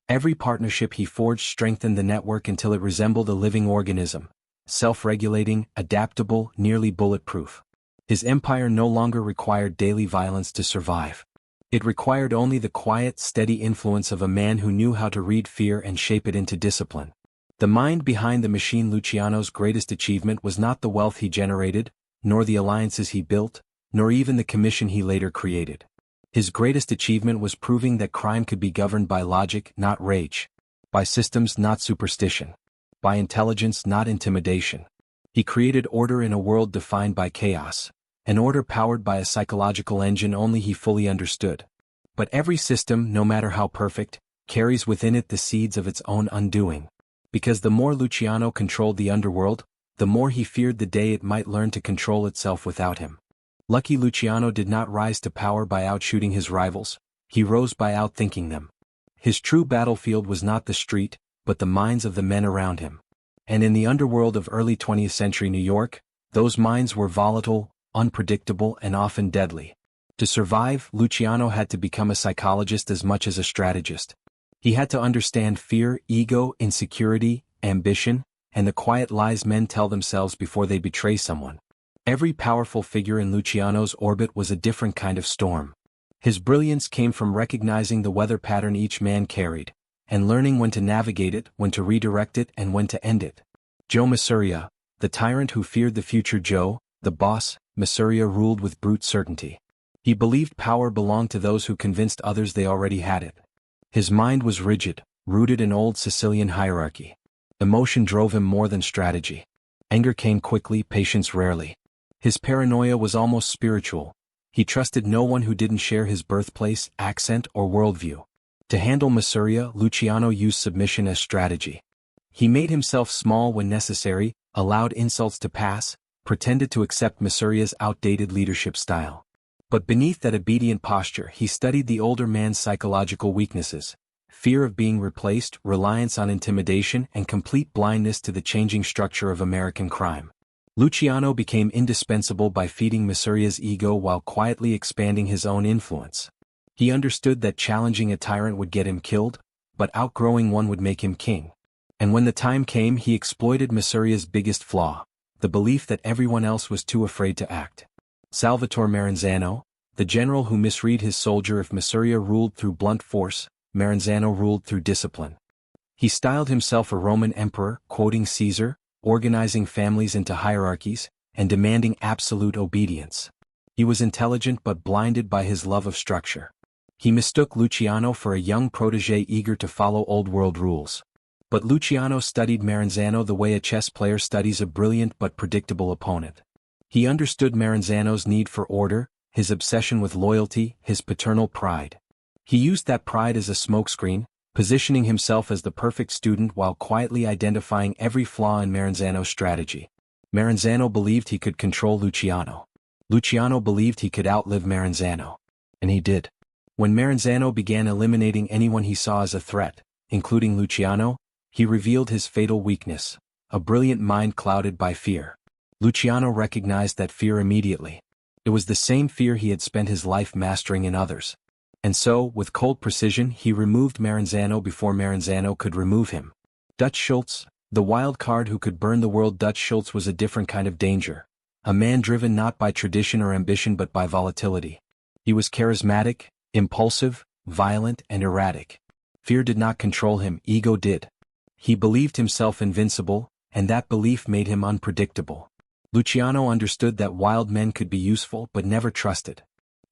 Every partnership he forged strengthened the network until it resembled a living organism, self-regulating, adaptable, nearly bulletproof. His empire no longer required daily violence to survive. It required only the quiet, steady influence of a man who knew how to read fear and shape it into discipline. The mind behind the machine. Luciano's greatest achievement was not the wealth he generated, nor the alliances he built, nor even the commission he later created. His greatest achievement was proving that crime could be governed by logic, not rage. By systems, not superstition. By intelligence, not intimidation. He created order in a world defined by chaos, an order powered by a psychological engine only he fully understood. But every system, no matter how perfect, carries within it the seeds of its own undoing. Because the more Luciano controlled the underworld, the more he feared the day it might learn to control itself without him. Lucky Luciano did not rise to power by outshooting his rivals, he rose by outthinking them. His true battlefield was not the street, but the minds of the men around him. And in the underworld of early 20th century New York, those minds were volatile, unpredictable, and often deadly. To survive, Luciano had to become a psychologist as much as a strategist. He had to understand fear, ego, insecurity, ambition, and the quiet lies men tell themselves before they betray someone. Every powerful figure in Luciano's orbit was a different kind of storm. His brilliance came from recognizing the weather pattern each man carried, and learning when to navigate it, when to redirect it, and when to end it. Joe Masuria, the tyrant who feared the future. Joe, the boss, Masuria ruled with brute certainty. He believed power belonged to those who convinced others they already had it. His mind was rigid, rooted in old Sicilian hierarchy. Emotion drove him more than strategy. Anger came quickly, patience rarely. His paranoia was almost spiritual. He trusted no one who didn't share his birthplace, accent, or worldview. To handle Masuria, Luciano used submission as strategy. He made himself small when necessary, allowed insults to pass, pretended to accept Masuria's outdated leadership style. But beneath that obedient posture, he studied the older man's psychological weaknesses: fear of being replaced, reliance on intimidation, and complete blindness to the changing structure of American crime. Luciano became indispensable by feeding Masuria's ego while quietly expanding his own influence. He understood that challenging a tyrant would get him killed, but outgrowing one would make him king. And when the time came, he exploited Masuria's biggest flaw: the belief that everyone else was too afraid to act. Salvatore Maranzano, the general who misread his soldier. If Masuria ruled through blunt force, Maranzano ruled through discipline. He styled himself a Roman emperor, quoting Caesar, organizing families into hierarchies, and demanding absolute obedience. He was intelligent but blinded by his love of structure. He mistook Luciano for a young protege eager to follow old-world rules. But Luciano studied Maranzano the way a chess player studies a brilliant but predictable opponent. He understood Maranzano's need for order, his obsession with loyalty, his paternal pride. He used that pride as a smokescreen, positioning himself as the perfect student while quietly identifying every flaw in Maranzano's strategy. Maranzano believed he could control Luciano. Luciano believed he could outlive Maranzano. And he did. When Maranzano began eliminating anyone he saw as a threat, including Luciano, he revealed his fatal weakness: a brilliant mind clouded by fear. Luciano recognized that fear immediately. It was the same fear he had spent his life mastering in others. And so, with cold precision, he removed Maranzano before Maranzano could remove him. Dutch Schultz, the wild card who could burn the world. Dutch Schultz was a different kind of danger. A man driven not by tradition or ambition but by volatility. He was charismatic, impulsive, violent, and erratic. Fear did not control him, ego did. He believed himself invincible, and that belief made him unpredictable. Luciano understood that wild men could be useful but never trusted.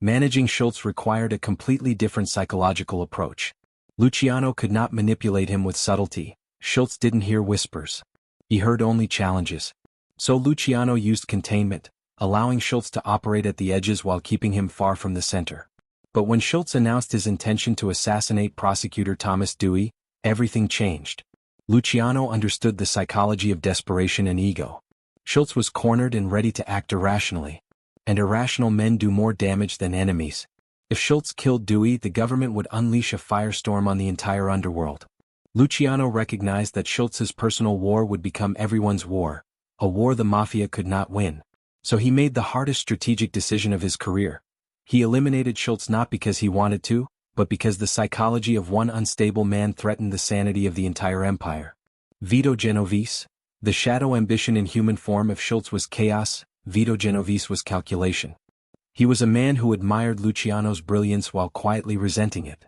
Managing Schultz required a completely different psychological approach. Luciano could not manipulate him with subtlety. Schultz didn't hear whispers. He heard only challenges. So Luciano used containment, allowing Schultz to operate at the edges while keeping him far from the center. But when Schultz announced his intention to assassinate prosecutor Thomas Dewey, everything changed. Luciano understood the psychology of desperation and ego. Schultz was cornered and ready to act irrationally. And irrational men do more damage than enemies. If Schultz killed Dewey, the government would unleash a firestorm on the entire underworld. Luciano recognized that Schultz's personal war would become everyone's war, a war the mafia could not win. So he made the hardest strategic decision of his career. He eliminated Schultz not because he wanted to, but because the psychology of one unstable man threatened the sanity of the entire empire. Vito Genovese, the shadow ambition in human form. If Schultz was chaos, Vito Genovese was calculation. He was a man who admired Luciano's brilliance while quietly resenting it.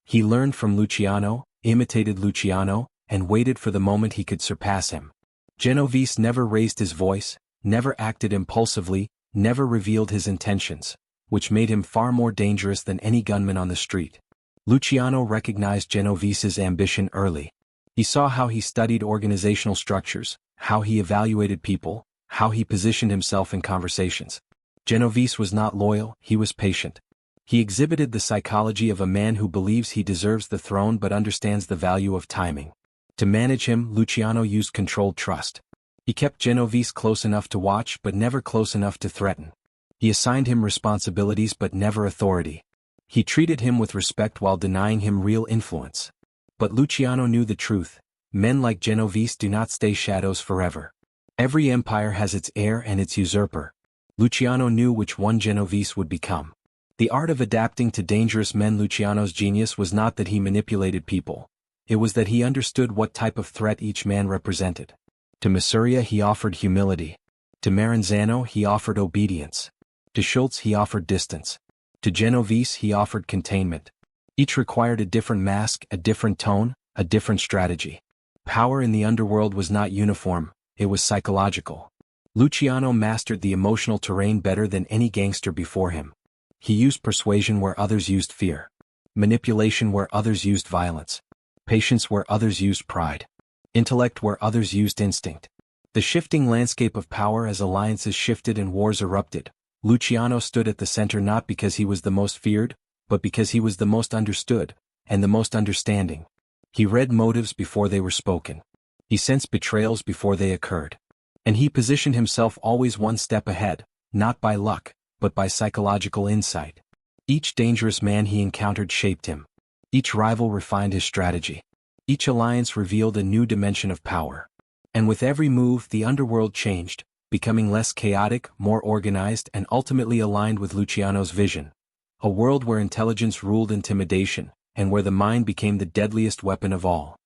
He learned from Luciano, imitated Luciano, and waited for the moment he could surpass him. Genovese never raised his voice, never acted impulsively, never revealed his intentions, which made him far more dangerous than any gunman on the street. Luciano recognized Genovese's ambition early. He saw how he studied organizational structures, how he evaluated people, how he positioned himself in conversations. Genovese was not loyal, he was patient. He exhibited the psychology of a man who believes he deserves the throne but understands the value of timing. To manage him, Luciano used controlled trust. He kept Genovese close enough to watch but never close enough to threaten. He assigned him responsibilities but never authority. He treated him with respect while denying him real influence. But Luciano knew the truth. Men like Genovese do not stay shadows forever. Every empire has its heir and its usurper. Luciano knew which one Genovese would become. The art of adapting to dangerous men. Luciano's genius was not that he manipulated people. It was that he understood what type of threat each man represented. To Masuria he offered humility. To Maranzano he offered obedience. To Schultz he offered distance. To Genovese he offered containment. Each required a different mask, a different tone, a different strategy. Power in the underworld was not uniform, it was psychological. Luciano mastered the emotional terrain better than any gangster before him. He used persuasion where others used fear. Manipulation where others used violence. Patience where others used pride. Intellect where others used instinct. The shifting landscape of power as alliances shifted and wars erupted. Luciano stood at the center not because he was the most feared, but because he was the most understood, and the most understanding. He read motives before they were spoken. He sensed betrayals before they occurred. And he positioned himself always one step ahead, not by luck, but by psychological insight. Each dangerous man he encountered shaped him. Each rival refined his strategy. Each alliance revealed a new dimension of power. And with every move the underworld changed, becoming less chaotic, more organized, and ultimately aligned with Luciano's vision. A world where intelligence ruled intimidation, and where the mind became the deadliest weapon of all.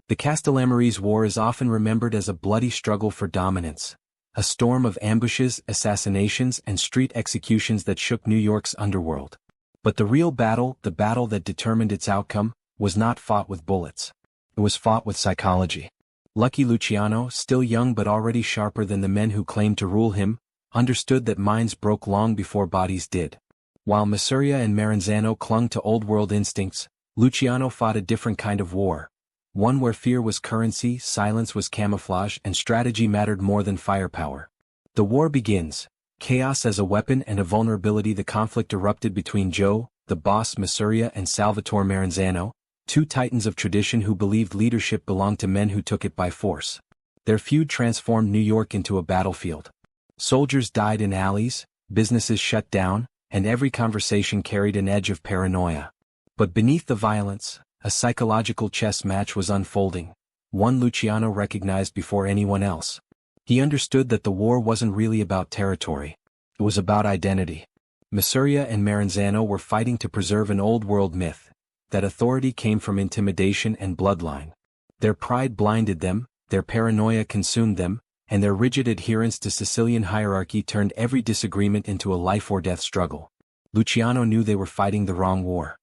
The Castellamarese War is often remembered as a bloody struggle for dominance, a storm of ambushes, assassinations, and street executions that shook New York's underworld. But the real battle, the battle that determined its outcome, was not fought with bullets. It was fought with psychology. Lucky Luciano, still young but already sharper than the men who claimed to rule him, understood that minds broke long before bodies did. While Masuria and Maranzano clung to old-world instincts, Luciano fought a different kind of war. One where fear was currency, silence was camouflage, and strategy mattered more than firepower. The war begins. Chaos as a weapon and a vulnerability. The conflict erupted between Joe, the boss Masuria, and Salvatore Maranzano, two titans of tradition who believed leadership belonged to men who took it by force. Their feud transformed New York into a battlefield. Soldiers died in alleys, businesses shut down, and every conversation carried an edge of paranoia. But beneath the violence, a psychological chess match was unfolding, one Luciano recognized before anyone else. He understood that the war wasn't really about territory. It was about identity. Masuria and Maranzano were fighting to preserve an old-world myth, that authority came from intimidation and bloodline. Their pride blinded them, their paranoia consumed them, and their rigid adherence to Sicilian hierarchy turned every disagreement into a life-or-death struggle. Luciano knew they were fighting the wrong war.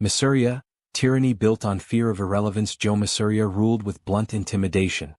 Masuria, tyranny built on fear of irrelevance. Joe Masuria ruled with blunt intimidation.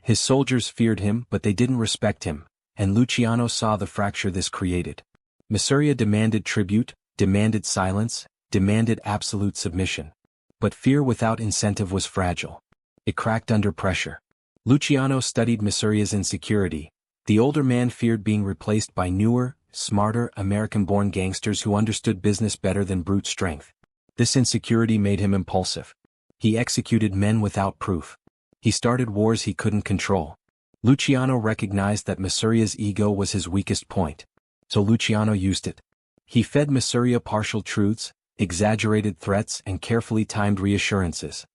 His soldiers feared him but they didn't respect him, and Luciano saw the fracture this created. Masuria demanded tribute, demanded silence, demanded absolute submission. But fear without incentive was fragile. It cracked under pressure. Luciano studied Masuria's insecurity. The older man feared being replaced by newer, smarter, American-born gangsters who understood business better than brute strength. This insecurity made him impulsive. He executed men without proof. He started wars he couldn't control. Luciano recognized that Masuria's ego was his weakest point. So Luciano used it. He fed Masuria partial truths, exaggerated threats and carefully timed reassurances.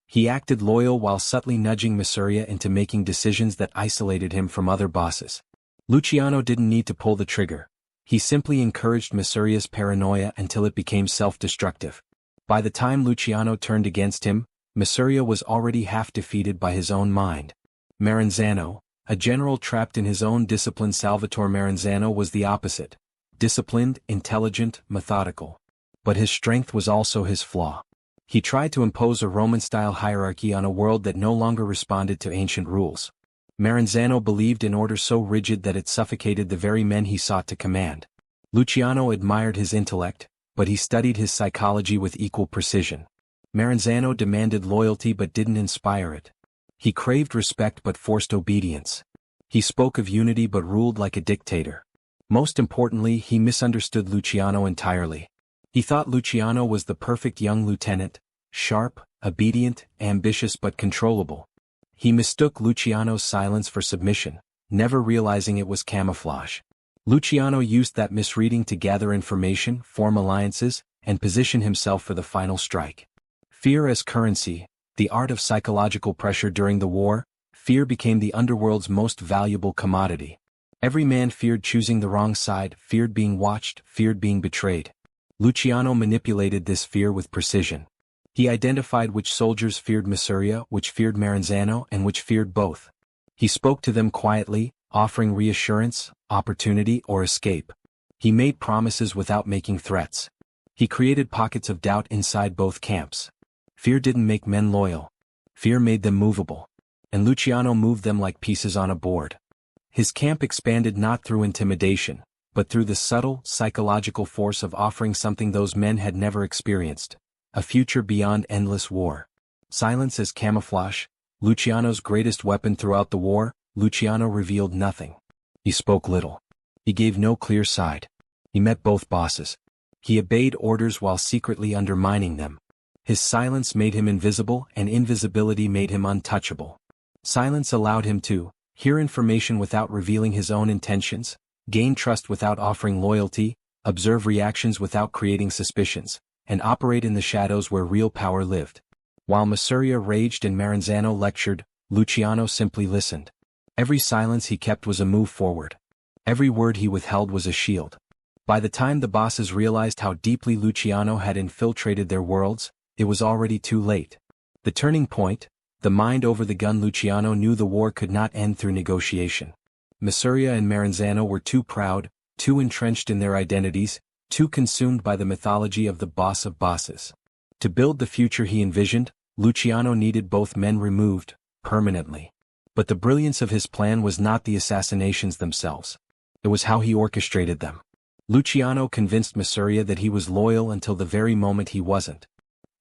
He acted loyal while subtly nudging Masuria into making decisions that isolated him from other bosses. Luciano didn't need to pull the trigger. He simply encouraged Masuria's paranoia until it became self-destructive. By the time Luciano turned against him, Masuria was already half defeated by his own mind. Maranzano, a general trapped in his own discipline. Salvatore Maranzano was the opposite. Disciplined, intelligent, methodical. But his strength was also his flaw. He tried to impose a Roman-style hierarchy on a world that no longer responded to ancient rules. Maranzano believed in order so rigid that it suffocated the very men he sought to command. Luciano admired his intellect, but he studied his psychology with equal precision. Maranzano demanded loyalty but didn't inspire it. He craved respect but forced obedience. He spoke of unity but ruled like a dictator. Most importantly, he misunderstood Luciano entirely. He thought Luciano was the perfect young lieutenant, sharp, obedient, ambitious but controllable. He mistook Luciano's silence for submission, never realizing it was camouflage. Luciano used that misreading to gather information, form alliances, and position himself for the final strike. Fear as currency, the art of psychological pressure. During the war, fear became the underworld's most valuable commodity. Every man feared choosing the wrong side, feared being watched, feared being betrayed. Luciano manipulated this fear with precision. He identified which soldiers feared Masuria, which feared Maranzano, and which feared both. He spoke to them quietly, offering reassurance, opportunity, or escape. He made promises without making threats. He created pockets of doubt inside both camps. Fear didn't make men loyal. Fear made them movable. And Luciano moved them like pieces on a board. His camp expanded not through intimidation, but through the subtle, psychological force of offering something those men had never experienced. A future beyond endless war. Silence as camouflage, Luciano's greatest weapon throughout the war. Luciano revealed nothing. He spoke little. He gave no clear side. He met both bosses. He obeyed orders while secretly undermining them. His silence made him invisible, and invisibility made him untouchable. Silence allowed him to hear information without revealing his own intentions, gain trust without offering loyalty, observe reactions without creating suspicions, and operate in the shadows where real power lived. While Masuria raged and Maranzano lectured, Luciano simply listened. Every silence he kept was a move forward. Every word he withheld was a shield. By the time the bosses realized how deeply Luciano had infiltrated their worlds, it was already too late. The turning point, the mind over the gun. Luciano knew the war could not end through negotiation. Masuria and Maranzano were too proud, too entrenched in their identities, too consumed by the mythology of the boss of bosses. To build the future he envisioned, Luciano needed both men removed, permanently. But the brilliance of his plan was not the assassinations themselves. It was how he orchestrated them. Luciano convinced Masuria that he was loyal until the very moment he wasn't.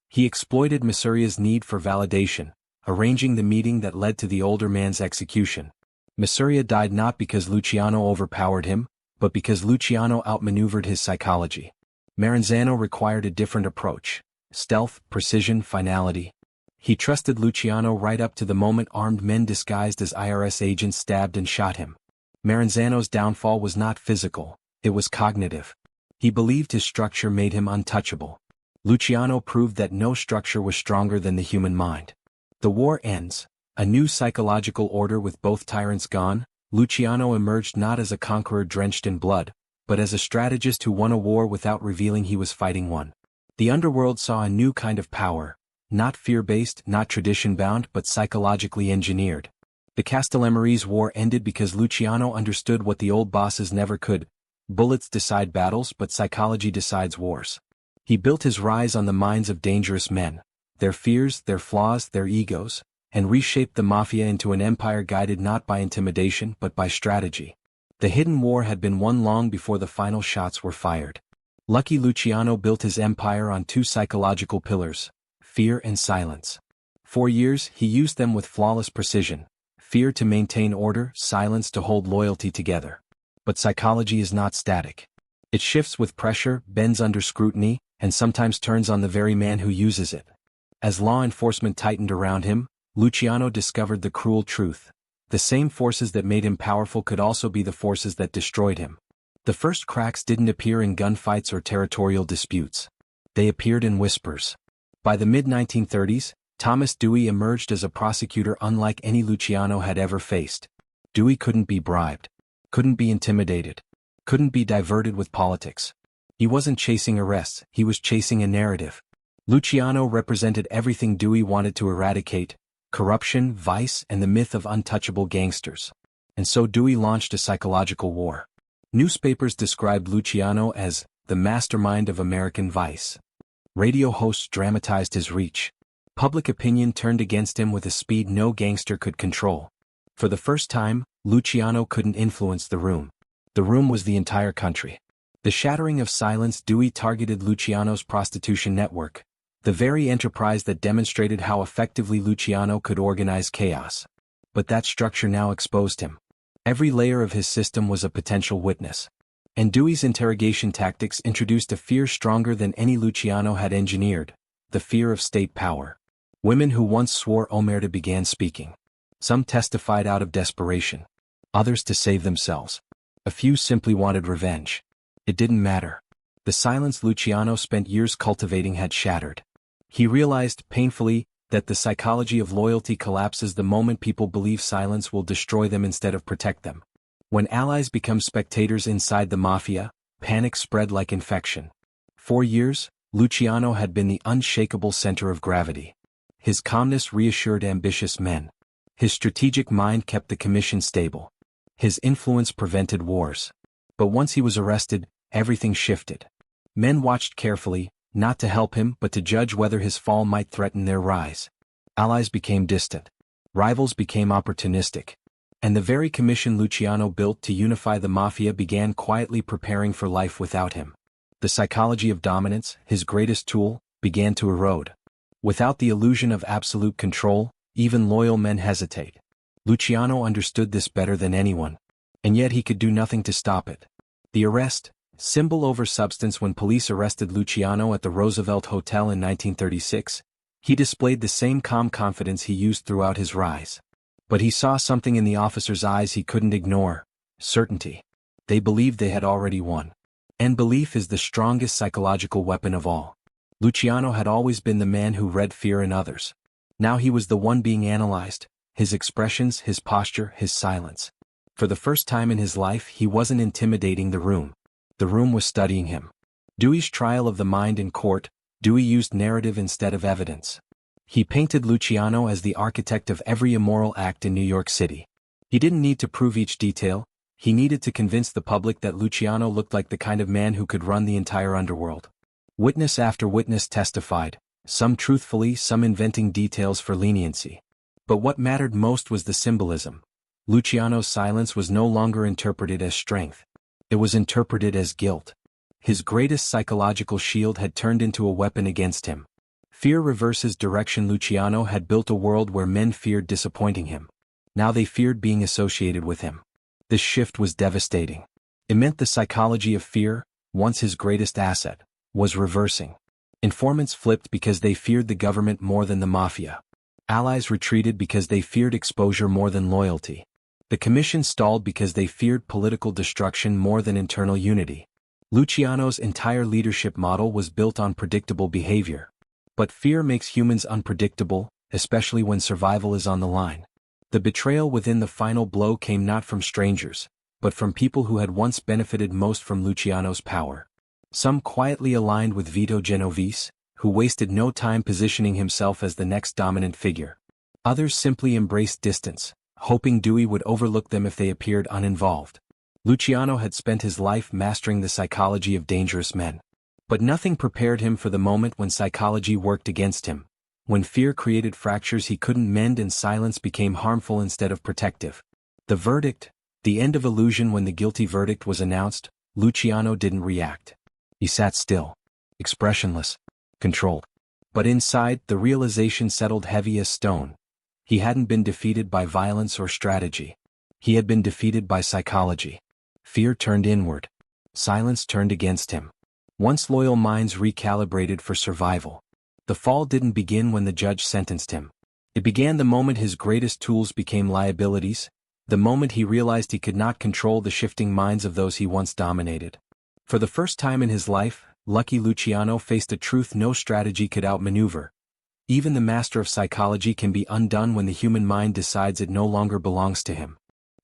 He exploited Masuria's need for validation, arranging the meeting that led to the older man's execution. Masuria died not because Luciano overpowered him, but because Luciano outmaneuvered his psychology. Maranzano required a different approach: stealth, precision, finality. He trusted Luciano right up to the moment armed men disguised as IRS agents stabbed and shot him. Maranzano's downfall was not physical, it was cognitive. He believed his structure made him untouchable. Luciano proved that no structure was stronger than the human mind. The war ends. A new psychological order. With both tyrants gone, Luciano emerged not as a conqueror drenched in blood, but as a strategist who won a war without revealing he was fighting one. The underworld saw a new kind of power, not fear-based, not tradition-bound, but psychologically engineered. The Castellammarese War ended because Luciano understood what the old bosses never could. Bullets decide battles, but psychology decides wars. He built his rise on the minds of dangerous men, their fears, their flaws, their egos, and reshaped the mafia into an empire guided not by intimidation but by strategy. The hidden war had been won long before the final shots were fired. Lucky Luciano built his empire on two psychological pillars: fear and silence. For years, he used them with flawless precision: fear to maintain order, silence to hold loyalty together. But psychology is not static. It shifts with pressure, bends under scrutiny, and sometimes turns on the very man who uses it. As law enforcement tightened around him, Luciano discovered the cruel truth: the same forces that made him powerful could also be the forces that destroyed him. The first cracks didn't appear in gunfights or territorial disputes. They appeared in whispers. By the mid-1930s, Thomas Dewey emerged as a prosecutor unlike any Luciano had ever faced. Dewey couldn't be bribed, couldn't be intimidated, couldn't be diverted with politics. He wasn't chasing arrests, he was chasing a narrative. Luciano represented everything Dewey wanted to eradicate: corruption, vice, and the myth of untouchable gangsters. And so Dewey launched a psychological war. Newspapers described Luciano as the mastermind of American vice. Radio hosts dramatized his reach. Public opinion turned against him with a speed no gangster could control. For the first time, Luciano couldn't influence the room. The room was the entire country. The shattering of silence: Dewey targeted Luciano's prostitution network, the very enterprise that demonstrated how effectively Luciano could organize chaos. But that structure now exposed him. Every layer of his system was a potential witness. And Dewey's interrogation tactics introduced a fear stronger than any Luciano had engineered: the fear of state power. Women who once swore omerta began speaking. Some testified out of desperation. Others to save themselves. A few simply wanted revenge. It didn't matter. The silence Luciano spent years cultivating had shattered. He realized, painfully, that the psychology of loyalty collapses the moment people believe silence will destroy them instead of protect them. When allies become spectators inside the mafia, panic spread like infection. For years, Luciano had been the unshakable center of gravity. His calmness reassured ambitious men. His strategic mind kept the commission stable. His influence prevented wars. But once he was arrested, everything shifted. Men watched carefully, not to help him but to judge whether his fall might threaten their rise. Allies became distant. Rivals became opportunistic. And the very commission Luciano built to unify the mafia began quietly preparing for life without him. The psychology of dominance, his greatest tool, began to erode. Without the illusion of absolute control, even loyal men hesitate. Luciano understood this better than anyone. And yet he could do nothing to stop it. The arrest, symbol over substance. When police arrested Luciano at the Roosevelt Hotel in 1936, he displayed the same calm confidence he used throughout his rise. But he saw something in the officers' eyes he couldn't ignore: certainty. They believed they had already won. And belief is the strongest psychological weapon of all. Luciano had always been the man who read fear in others. Now he was the one being analyzed: his expressions, his posture, his silence. For the first time in his life, he wasn't intimidating the room. The room was studying him. Dewey's trial of the mind in court: Dewey used narrative instead of evidence. He painted Luciano as the architect of every immoral act in New York City. He didn't need to prove each detail. He needed to convince the public that Luciano looked like the kind of man who could run the entire underworld. Witness after witness testified, some truthfully, some inventing details for leniency. But what mattered most was the symbolism. Luciano's silence was no longer interpreted as strength. It was interpreted as guilt. His greatest psychological shield had turned into a weapon against him. Fear reverses direction. Luciano had built a world where men feared disappointing him. Now they feared being associated with him. This shift was devastating. It meant the psychology of fear, once his greatest asset, was reversing. Informants flipped because they feared the government more than the mafia. Allies retreated because they feared exposure more than loyalty. The commission stalled because they feared political destruction more than internal unity. Luciano's entire leadership model was built on predictable behavior. But fear makes humans unpredictable, especially when survival is on the line. The betrayal within the final blow came not from strangers, but from people who had once benefited most from Luciano's power. Some quietly aligned with Vito Genovese, who wasted no time positioning himself as the next dominant figure. Others simply embraced distance, hoping Dewey would overlook them if they appeared uninvolved. Luciano had spent his life mastering the psychology of dangerous men. But nothing prepared him for the moment when psychology worked against him, when fear created fractures he couldn't mend and silence became harmful instead of protective. The verdict, the end of illusion. When the guilty verdict was announced, Luciano didn't react. He sat still, expressionless, controlled. But inside, the realization settled heavy as stone. He hadn't been defeated by violence or strategy. He had been defeated by psychology. Fear turned inward. Silence turned against him. Once loyal minds recalibrated for survival. The fall didn't begin when the judge sentenced him. It began the moment his greatest tools became liabilities, the moment he realized he could not control the shifting minds of those he once dominated. For the first time in his life, Lucky Luciano faced a truth no strategy could outmaneuver. Even the master of psychology can be undone when the human mind decides it no longer belongs to him.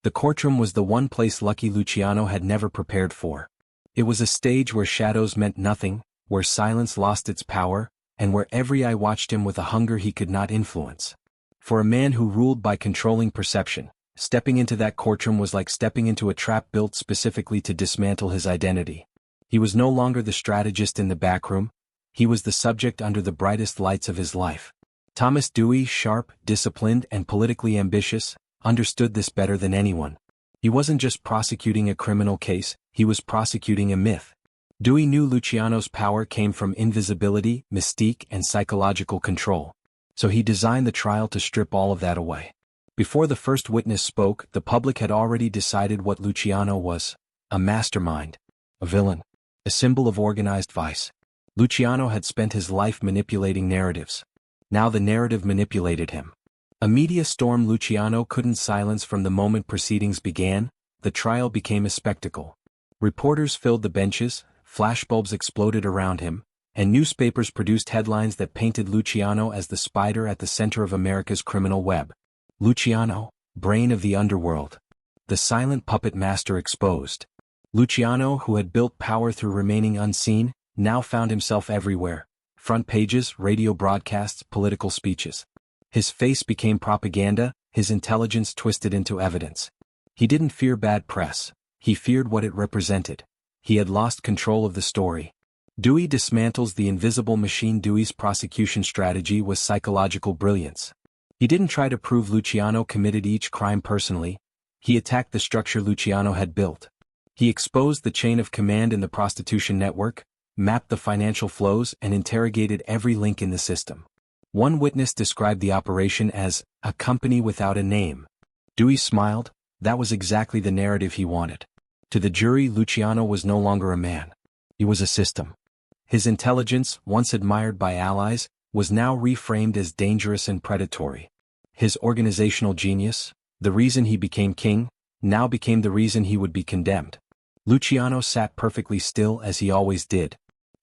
The courtroom was the one place Lucky Luciano had never prepared for. It was a stage where shadows meant nothing, where silence lost its power, and where every eye watched him with a hunger he could not influence. For a man who ruled by controlling perception, stepping into that courtroom was like stepping into a trap built specifically to dismantle his identity. He was no longer the strategist in the backroom, he was the subject under the brightest lights of his life. Thomas Dewey, sharp, disciplined, and politically ambitious, understood this better than anyone. He wasn't just prosecuting a criminal case, he was prosecuting a myth. Dewey knew Luciano's power came from invisibility, mystique, and psychological control. So he designed the trial to strip all of that away. Before the first witness spoke, the public had already decided what Luciano was: a mastermind, a villain, a symbol of organized vice. Luciano had spent his life manipulating narratives. Now the narrative manipulated him. A media storm Luciano couldn't silence. From the moment proceedings began, the trial became a spectacle. Reporters filled the benches, flashbulbs exploded around him, and newspapers produced headlines that painted Luciano as the spider at the center of America's criminal web. Luciano, brain of the underworld. The silent puppet master exposed. Luciano, who had built power through remaining unseen, now found himself everywhere. Front pages, radio broadcasts, political speeches. His face became propaganda, his intelligence twisted into evidence. He didn't fear bad press, he feared what it represented. He had lost control of the story. Dewey dismantles the invisible machine. Dewey's prosecution strategy was psychological brilliance. He didn't try to prove Luciano committed each crime personally, he attacked the structure Luciano had built. He exposed the chain of command in the prostitution network, mapped the financial flows, and interrogated every link in the system. One witness described the operation as a company without a name. Dewey smiled. That was exactly the narrative he wanted. To the jury, Luciano was no longer a man. He was a system. His intelligence, once admired by allies, was now reframed as dangerous and predatory. His organizational genius, the reason he became king, now became the reason he would be condemned. Luciano sat perfectly still as he always did.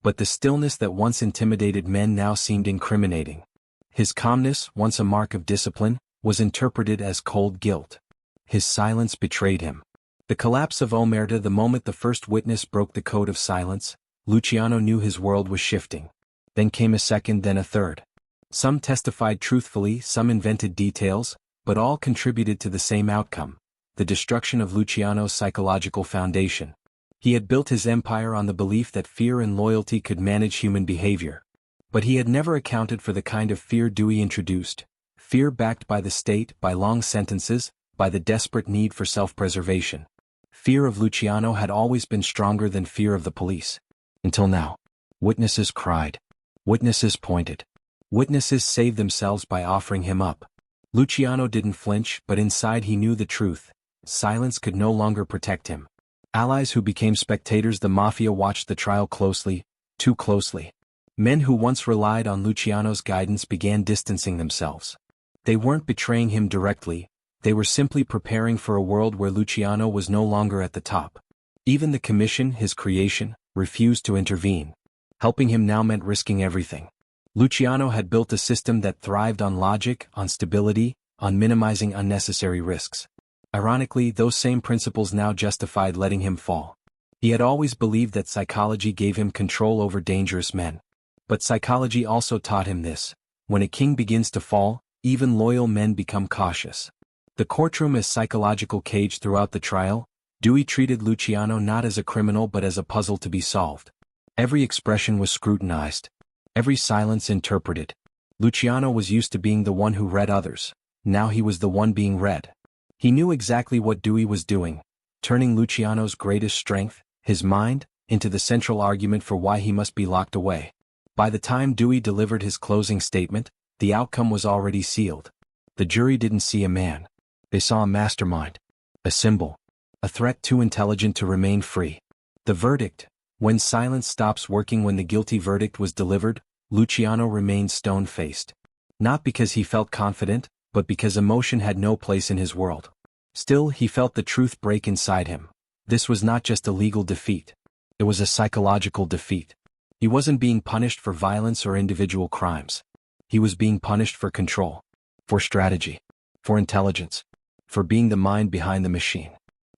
But the stillness that once intimidated men now seemed incriminating. His calmness, once a mark of discipline, was interpreted as cold guilt. His silence betrayed him. The collapse of Omerta. The moment the first witness broke the code of silence, Luciano knew his world was shifting. Then came a second, then a third. Some testified truthfully, some invented details, but all contributed to the same outcome: the destruction of Luciano's psychological foundation. He had built his empire on the belief that fear and loyalty could manage human behavior. But he had never accounted for the kind of fear Dewey introduced: fear backed by the state, by long sentences, by the desperate need for self-preservation. Fear of Luciano had always been stronger than fear of the police. Until now. Witnesses cried. Witnesses pointed. Witnesses saved themselves by offering him up. Luciano didn't flinch, but inside he knew the truth. Silence could no longer protect him. Allies who became spectators. The mafia watched the trial closely, too closely. Men who once relied on Luciano's guidance began distancing themselves. They weren't betraying him directly, they were simply preparing for a world where Luciano was no longer at the top. Even the commission, his creation, refused to intervene. Helping him now meant risking everything. Luciano had built a system that thrived on logic, on stability, on minimizing unnecessary risks. Ironically, those same principles now justified letting him fall. He had always believed that psychology gave him control over dangerous men. But psychology also taught him this: when a king begins to fall, even loyal men become cautious. The courtroom as psychological cage. Throughout the trial, Dewey treated Luciano not as a criminal but as a puzzle to be solved. Every expression was scrutinized. Every silence interpreted. Luciano was used to being the one who read others. Now he was the one being read. He knew exactly what Dewey was doing, turning Luciano's greatest strength, his mind, into the central argument for why he must be locked away. By the time Dewey delivered his closing statement, the outcome was already sealed. The jury didn't see a man. They saw a mastermind. A symbol. A threat too intelligent to remain free. The verdict. When silence stops working when the guilty verdict was delivered, Luciano remained stone-faced. Not because he felt confident, but because emotion had no place in his world. Still, he felt the truth break inside him. This was not just a legal defeat. It was a psychological defeat. He wasn't being punished for violence or individual crimes. He was being punished for control, for strategy, for intelligence, for being the mind behind the machine.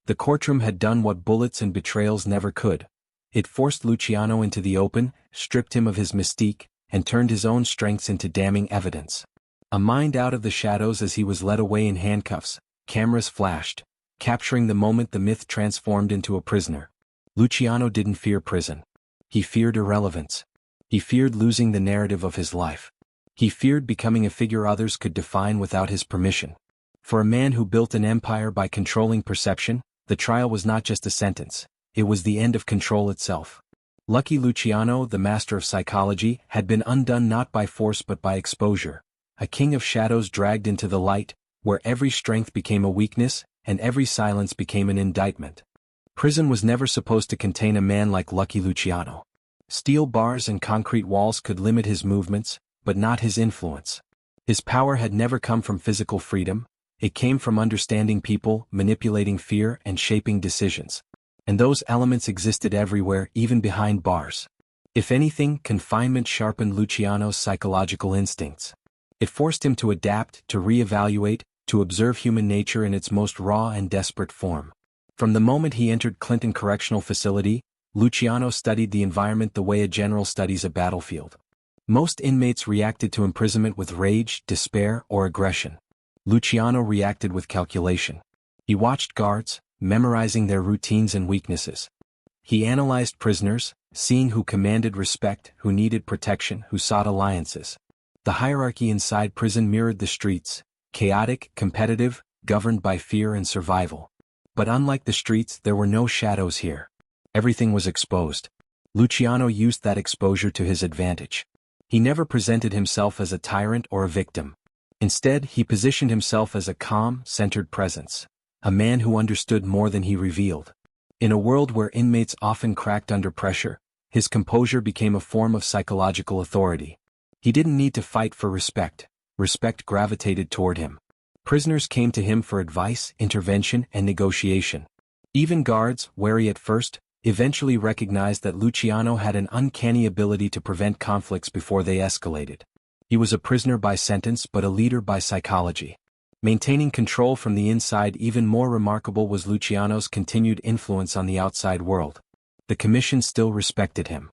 The courtroom had done what bullets and betrayals never could. It forced Luciano into the open, stripped him of his mystique, and turned his own strengths into damning evidence. A mind out of the shadows as he was led away in handcuffs, cameras flashed, capturing the moment the myth transformed into a prisoner. Luciano didn't fear prison. He feared irrelevance. He feared losing the narrative of his life. He feared becoming a figure others could define without his permission. For a man who built an empire by controlling perception, the trial was not just a sentence. It was the end of control itself. Lucky Luciano, the master of psychology, had been undone not by force but by exposure. A king of shadows dragged into the light, where every strength became a weakness, and every silence became an indictment. Prison was never supposed to contain a man like Lucky Luciano. Steel bars and concrete walls could limit his movements, but not his influence. His power had never come from physical freedom. It came from understanding people, manipulating fear, and shaping decisions. And those elements existed everywhere, even behind bars. If anything, confinement sharpened Luciano's psychological instincts. It forced him to adapt, to reevaluate, to observe human nature in its most raw and desperate form. From the moment he entered Clinton Correctional Facility, Luciano studied the environment the way a general studies a battlefield. Most inmates reacted to imprisonment with rage, despair, or aggression. Luciano reacted with calculation. He watched guards, memorizing their routines and weaknesses. He analyzed prisoners, seeing who commanded respect, who needed protection, who sought alliances. The hierarchy inside prison mirrored the streets, chaotic, competitive, governed by fear and survival. But unlike the streets, there were no shadows here. Everything was exposed. Luciano used that exposure to his advantage. He never presented himself as a tyrant or a victim. Instead, he positioned himself as a calm, centered presence. A man who understood more than he revealed. In a world where inmates often cracked under pressure, his composure became a form of psychological authority. He didn't need to fight for respect. Respect gravitated toward him. Prisoners came to him for advice, intervention, and negotiation. Even guards, wary at first, eventually recognized that Luciano had an uncanny ability to prevent conflicts before they escalated. He was a prisoner by sentence but a leader by psychology. Maintaining control from the inside. Even more remarkable was Luciano's continued influence on the outside world. The commission still respected him.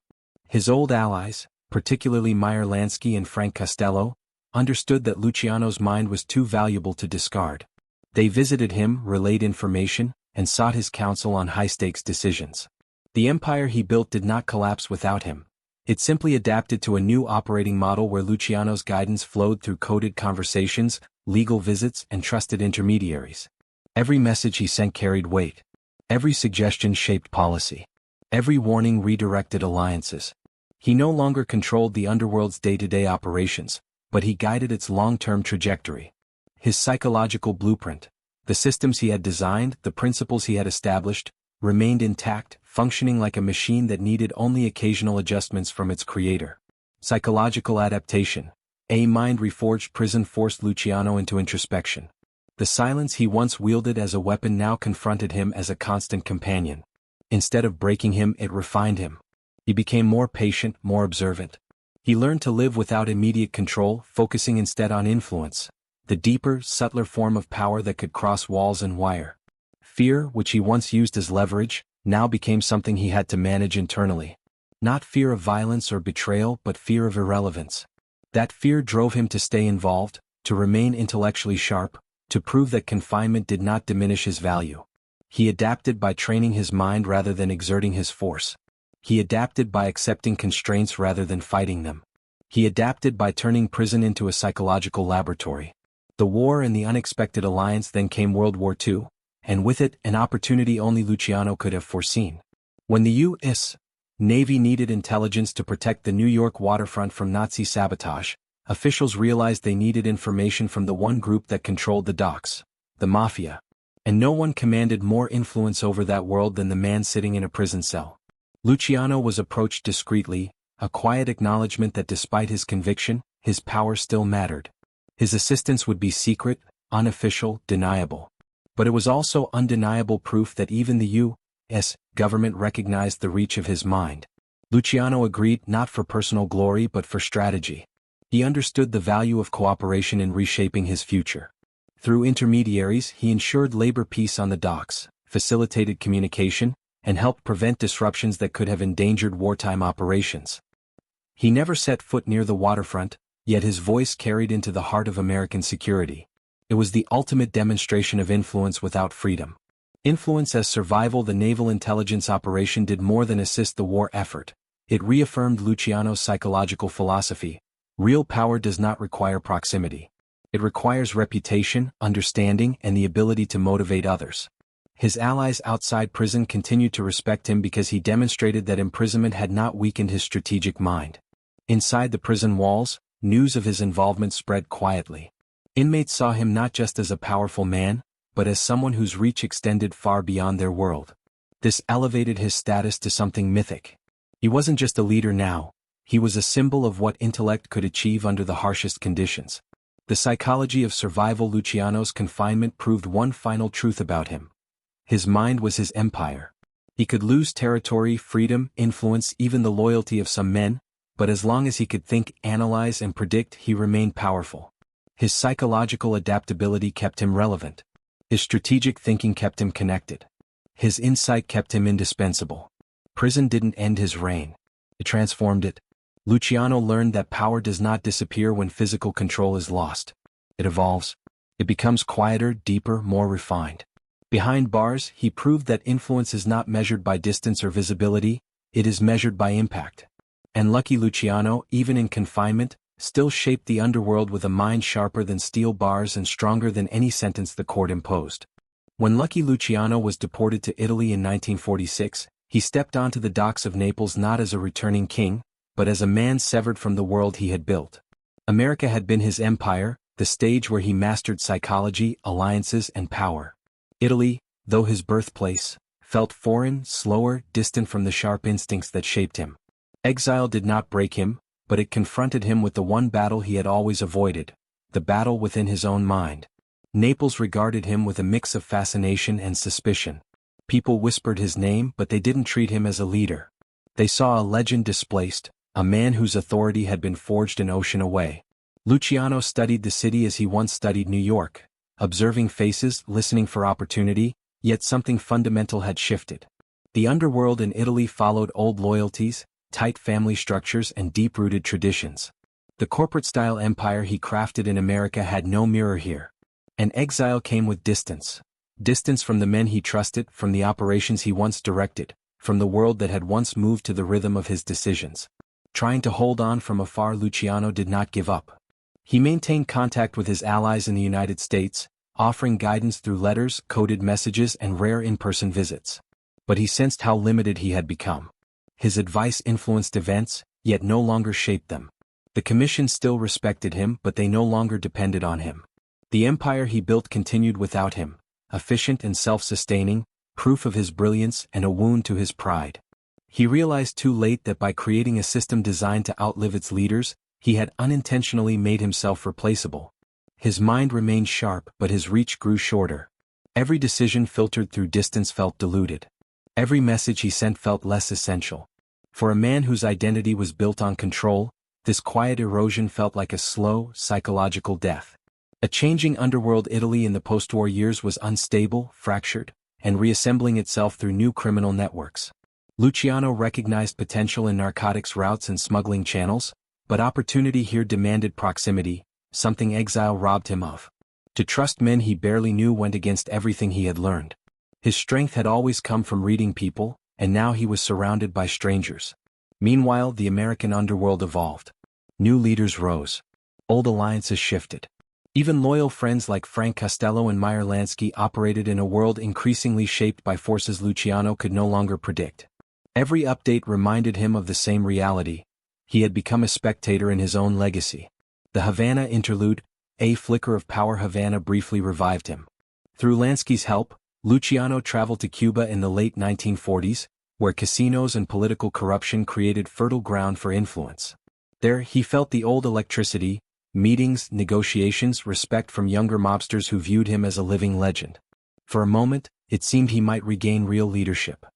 His old allies, particularly Meyer Lansky and Frank Costello, understood that Luciano's mind was too valuable to discard. They visited him, relayed information, and sought his counsel on high-stakes decisions. The empire he built did not collapse without him. It simply adapted to a new operating model where Luciano's guidance flowed through coded conversations, legal visits, and trusted intermediaries. Every message he sent carried weight. Every suggestion shaped policy. Every warning redirected alliances. He no longer controlled the underworld's day-to-day operations, but he guided its long-term trajectory. His psychological blueprint, the systems he had designed, the principles he had established, remained intact, functioning like a machine that needed only occasional adjustments from its creator. Psychological adaptation. A mind-reforged prison forced Luciano into introspection. The silence he once wielded as a weapon now confronted him as a constant companion. Instead of breaking him, it refined him. He became more patient, more observant. He learned to live without immediate control, focusing instead on influence, the deeper, subtler form of power that could cross walls and wire. Fear, which he once used as leverage, now became something he had to manage internally. Not fear of violence or betrayal, but fear of irrelevance. That fear drove him to stay involved, to remain intellectually sharp, to prove that confinement did not diminish his value. He adapted by training his mind rather than exerting his force. He adapted by accepting constraints rather than fighting them. He adapted by turning prison into a psychological laboratory. The war and the unexpected alliance, then came World War II, and with it, an opportunity only Luciano could have foreseen. When the U.S. Navy needed intelligence to protect the New York waterfront from Nazi sabotage, officials realized they needed information from the one group that controlled the docks, the Mafia. And no one commanded more influence over that world than the man sitting in a prison cell. Luciano was approached discreetly, a quiet acknowledgement that despite his conviction, his power still mattered. His assistance would be secret, unofficial, deniable. But it was also undeniable proof that even the U.S. government recognized the reach of his mind. Luciano agreed not for personal glory but for strategy. He understood the value of cooperation in reshaping his future. Through intermediaries, he ensured labor peace on the docks, facilitated communication, and helped prevent disruptions that could have endangered wartime operations. He never set foot near the waterfront, yet his voice carried into the heart of American security. It was the ultimate demonstration of influence without freedom. Influence as survival. The naval intelligence operation did more than assist the war effort. It reaffirmed Luciano's psychological philosophy. Real power does not require proximity. It requires reputation, understanding, and the ability to motivate others. His allies outside prison continued to respect him because he demonstrated that imprisonment had not weakened his strategic mind. Inside the prison walls, news of his involvement spread quietly. Inmates saw him not just as a powerful man, but as someone whose reach extended far beyond their world. This elevated his status to something mythic. He wasn't just a leader now, he was a symbol of what intellect could achieve under the harshest conditions. The psychology of survival. Luciano's confinement proved one final truth about him. His mind was his empire. He could lose territory, freedom, influence, even the loyalty of some men, but as long as he could think, analyze, and predict, he remained powerful. His psychological adaptability kept him relevant. His strategic thinking kept him connected. His insight kept him indispensable. Prison didn't end his reign. It transformed it. Luciano learned that power does not disappear when physical control is lost. It evolves. It becomes quieter, deeper, more refined. Behind bars, he proved that influence is not measured by distance or visibility, it is measured by impact. And Lucky Luciano, even in confinement, still shaped the underworld with a mind sharper than steel bars and stronger than any sentence the court imposed. When Lucky Luciano was deported to Italy in 1946, he stepped onto the docks of Naples not as a returning king, but as a man severed from the world he had built. America had been his empire, the stage where he mastered psychology, alliances, and power. Italy, though his birthplace, felt foreign, slower, distant from the sharp instincts that shaped him. Exile did not break him, but it confronted him with the one battle he had always avoided, the battle within his own mind. Naples regarded him with a mix of fascination and suspicion. People whispered his name, but they didn't treat him as a leader. They saw a legend displaced, a man whose authority had been forged an ocean away. Luciano studied the city as he once studied New York, observing faces, listening for opportunity, yet something fundamental had shifted. The underworld in Italy followed old loyalties, tight family structures, and deep-rooted traditions. The corporate-style empire he crafted in America had no mirror here. And exile came with distance. Distance from the men he trusted, from the operations he once directed, from the world that had once moved to the rhythm of his decisions. Trying to hold on from afar, Luciano did not give up. He maintained contact with his allies in the United States, offering guidance through letters, coded messages, and rare in-person visits. But he sensed how limited he had become. His advice influenced events, yet no longer shaped them. The commission still respected him, but they no longer depended on him. The empire he built continued without him, efficient and self-sustaining, proof of his brilliance and a wound to his pride. He realized too late that by creating a system designed to outlive its leaders, he had unintentionally made himself replaceable. His mind remained sharp, but his reach grew shorter. Every decision filtered through distance felt diluted. Every message he sent felt less essential. For a man whose identity was built on control, this quiet erosion felt like a slow, psychological death. A changing underworld. Italy in the post-war years was unstable, fractured, and reassembling itself through new criminal networks. Luciano recognized potential in narcotics routes and smuggling channels, but opportunity here demanded proximity, something exile robbed him of. To trust men he barely knew went against everything he had learned. His strength had always come from reading people, and now he was surrounded by strangers. Meanwhile, the American underworld evolved. New leaders rose. Old alliances shifted. Even loyal friends like Frank Costello and Meyer Lansky operated in a world increasingly shaped by forces Luciano could no longer predict. Every update reminded him of the same reality. He had become a spectator in his own legacy. The Havana interlude, a flicker of power. Havana briefly revived him. Through Lansky's help, Luciano traveled to Cuba in the late 1940s, where casinos and political corruption created fertile ground for influence. There, he felt the old electricity, meetings, negotiations, respect from younger mobsters who viewed him as a living legend. For a moment, it seemed he might regain real leadership.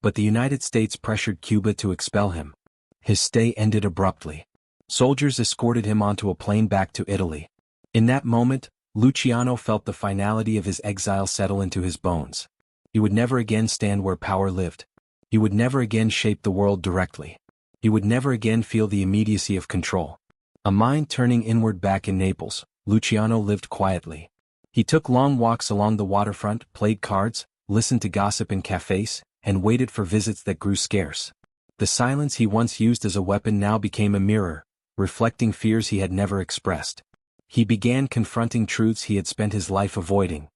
But the United States pressured Cuba to expel him. His stay ended abruptly. Soldiers escorted him onto a plane back to Italy. In that moment, Luciano felt the finality of his exile settle into his bones. He would never again stand where power lived. He would never again shape the world directly. He would never again feel the immediacy of control. A mind turning inward back in Naples, Luciano lived quietly. He took long walks along the waterfront, played cards, listened to gossip in cafes, and waited for visits that grew scarce. The silence he once used as a weapon now became a mirror, reflecting fears he had never expressed. He began confronting truths he had spent his life avoiding.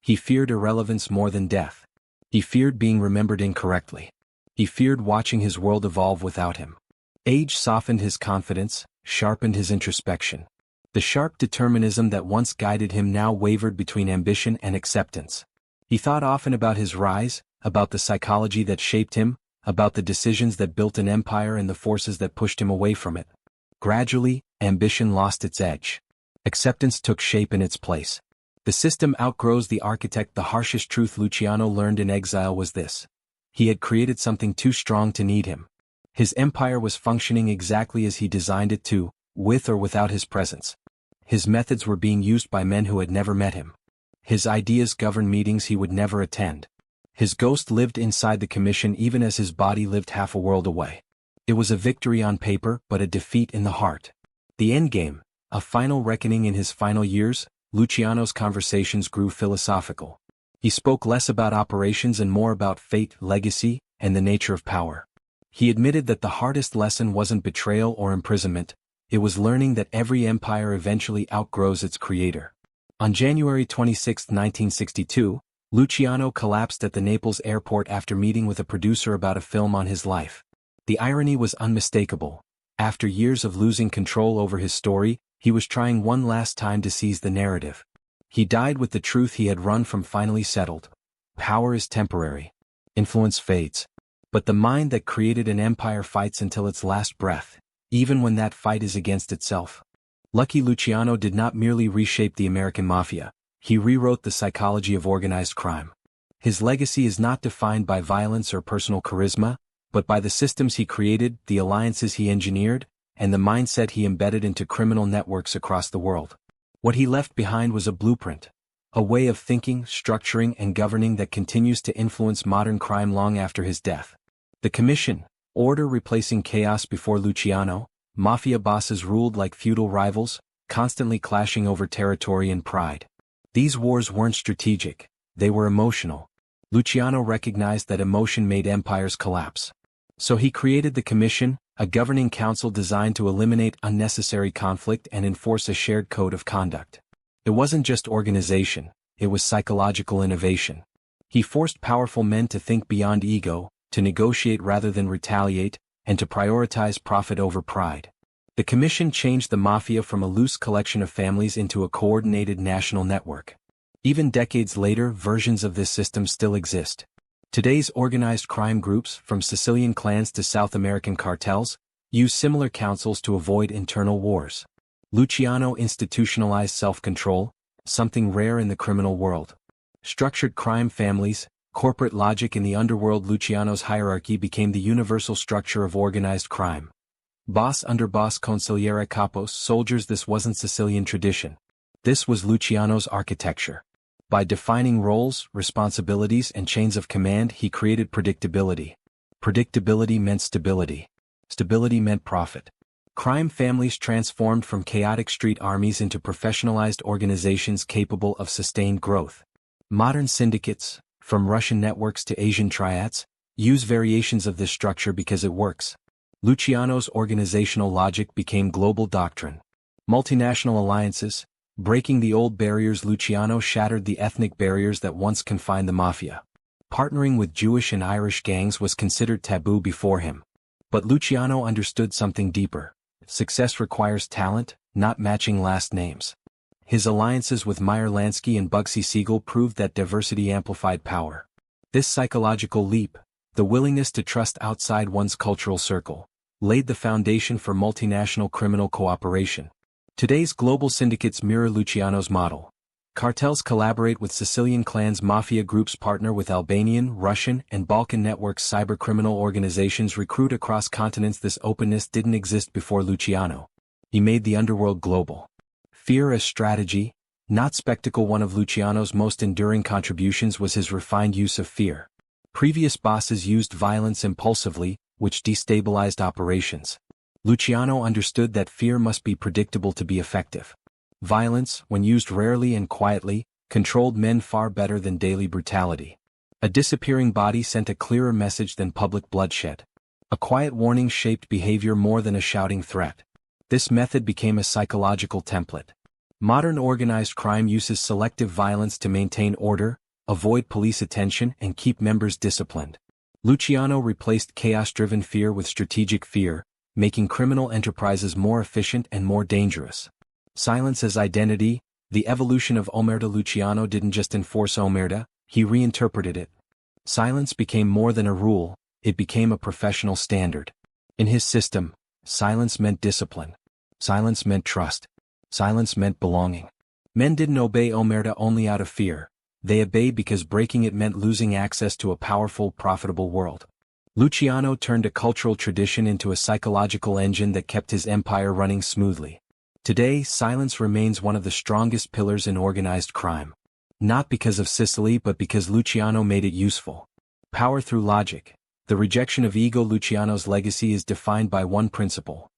He feared irrelevance more than death. He feared being remembered incorrectly. He feared watching his world evolve without him. Age softened his confidence, sharpened his introspection. The sharp determinism that once guided him now wavered between ambition and acceptance. He thought often about his rise, about the psychology that shaped him, about the decisions that built an empire and the forces that pushed him away from it. Gradually, ambition lost its edge. Acceptance took shape in its place. The system outgrows the architect. The harshest truth Luciano learned in exile was this. He had created something too strong to need him. His empire was functioning exactly as he designed it to, with or without his presence. His methods were being used by men who had never met him. His ideas governed meetings he would never attend. His ghost lived inside the commission even as his body lived half a world away. It was a victory on paper but a defeat in the heart. The endgame, a final reckoning in his final years. Luciano's conversations grew philosophical. He spoke less about operations and more about fate, legacy, and the nature of power. He admitted that the hardest lesson wasn't betrayal or imprisonment, it was learning that every empire eventually outgrows its creator. On January 26, 1962, Luciano collapsed at the Naples airport after meeting with a producer about a film on his life. The irony was unmistakable. After years of losing control over his story, he was trying one last time to seize the narrative. He died with the truth he had run from finally settled. Power is temporary. Influence fades. But the mind that created an empire fights until its last breath, even when that fight is against itself. Lucky Luciano did not merely reshape the American mafia, he rewrote the psychology of organized crime. His legacy is not defined by violence or personal charisma, but by the systems he created, the alliances he engineered, and the mindset he embedded into criminal networks across the world. What he left behind was a blueprint, a way of thinking, structuring, and governing that continues to influence modern crime long after his death. The Commission, order replacing chaos before Luciano, mafia bosses ruled like feudal rivals, constantly clashing over territory and pride. These wars weren't strategic, they were emotional. Luciano recognized that emotion made empires collapse. So he created the Commission, a governing council designed to eliminate unnecessary conflict and enforce a shared code of conduct. It wasn't just organization, it was psychological innovation. He forced powerful men to think beyond ego, to negotiate rather than retaliate, and to prioritize profit over pride. The Commission changed the mafia from a loose collection of families into a coordinated national network. Even decades later, versions of this system still exist. Today's organized crime groups, from Sicilian clans to South American cartels, use similar councils to avoid internal wars. Luciano institutionalized self-control, something rare in the criminal world. Structured crime families, corporate logic in the underworld. Luciano's hierarchy became the universal structure of organized crime. Boss under boss, consigliere capos, soldiers. This wasn't Sicilian tradition. This was Luciano's architecture. By defining roles, responsibilities, and chains of command, he created predictability. Predictability meant stability. Stability meant profit. Crime families transformed from chaotic street armies into professionalized organizations capable of sustained growth. Modern syndicates, from Russian networks to Asian triads, Use variations of this structure because it works. Luciano's organizational logic became global doctrine. Multinational alliances. Breaking the old barriers. Luciano shattered the ethnic barriers that once confined the mafia. Partnering with Jewish and Irish gangs was considered taboo before him. But Luciano understood something deeper. Success requires talent, not matching last names. His alliances with Meyer Lansky and Bugsy Siegel proved that diversity amplified power. This psychological leap, the willingness to trust outside one's cultural circle, laid the foundation for multinational criminal cooperation. Today's global syndicates mirror Luciano's model. Cartels collaborate with Sicilian clans, mafia groups partner with Albanian, Russian, and Balkan networks, cybercriminal organizations recruit across continents. This openness didn't exist before Luciano. He made the underworld global. Fear as strategy, not spectacle. One of Luciano's most enduring contributions was his refined use of fear. Previous bosses used violence impulsively, which destabilized operations. Luciano understood that fear must be predictable to be effective. Violence, when used rarely and quietly, controlled men far better than daily brutality. A disappearing body sent a clearer message than public bloodshed. A quiet warning shaped behavior more than a shouting threat. This method became a psychological template. Modern organized crime uses selective violence to maintain order, avoid police attention, and keep members disciplined. Luciano replaced chaos-driven fear with strategic fear, making criminal enterprises more efficient and more dangerous. Silence as identity. The evolution of omerta. Luciano didn't just enforce omerta, he reinterpreted it. Silence became more than a rule, it became a professional standard. In his system, silence meant discipline. Silence meant trust. Silence meant belonging. Men didn't obey omerta only out of fear, they obeyed because breaking it meant losing access to a powerful, profitable world. Luciano turned a cultural tradition into a psychological engine that kept his empire running smoothly. Today, silence remains one of the strongest pillars in organized crime. Not because of Sicily but because Luciano made it useful. Power through logic. The rejection of ego. Luciano's legacy is defined by one principle.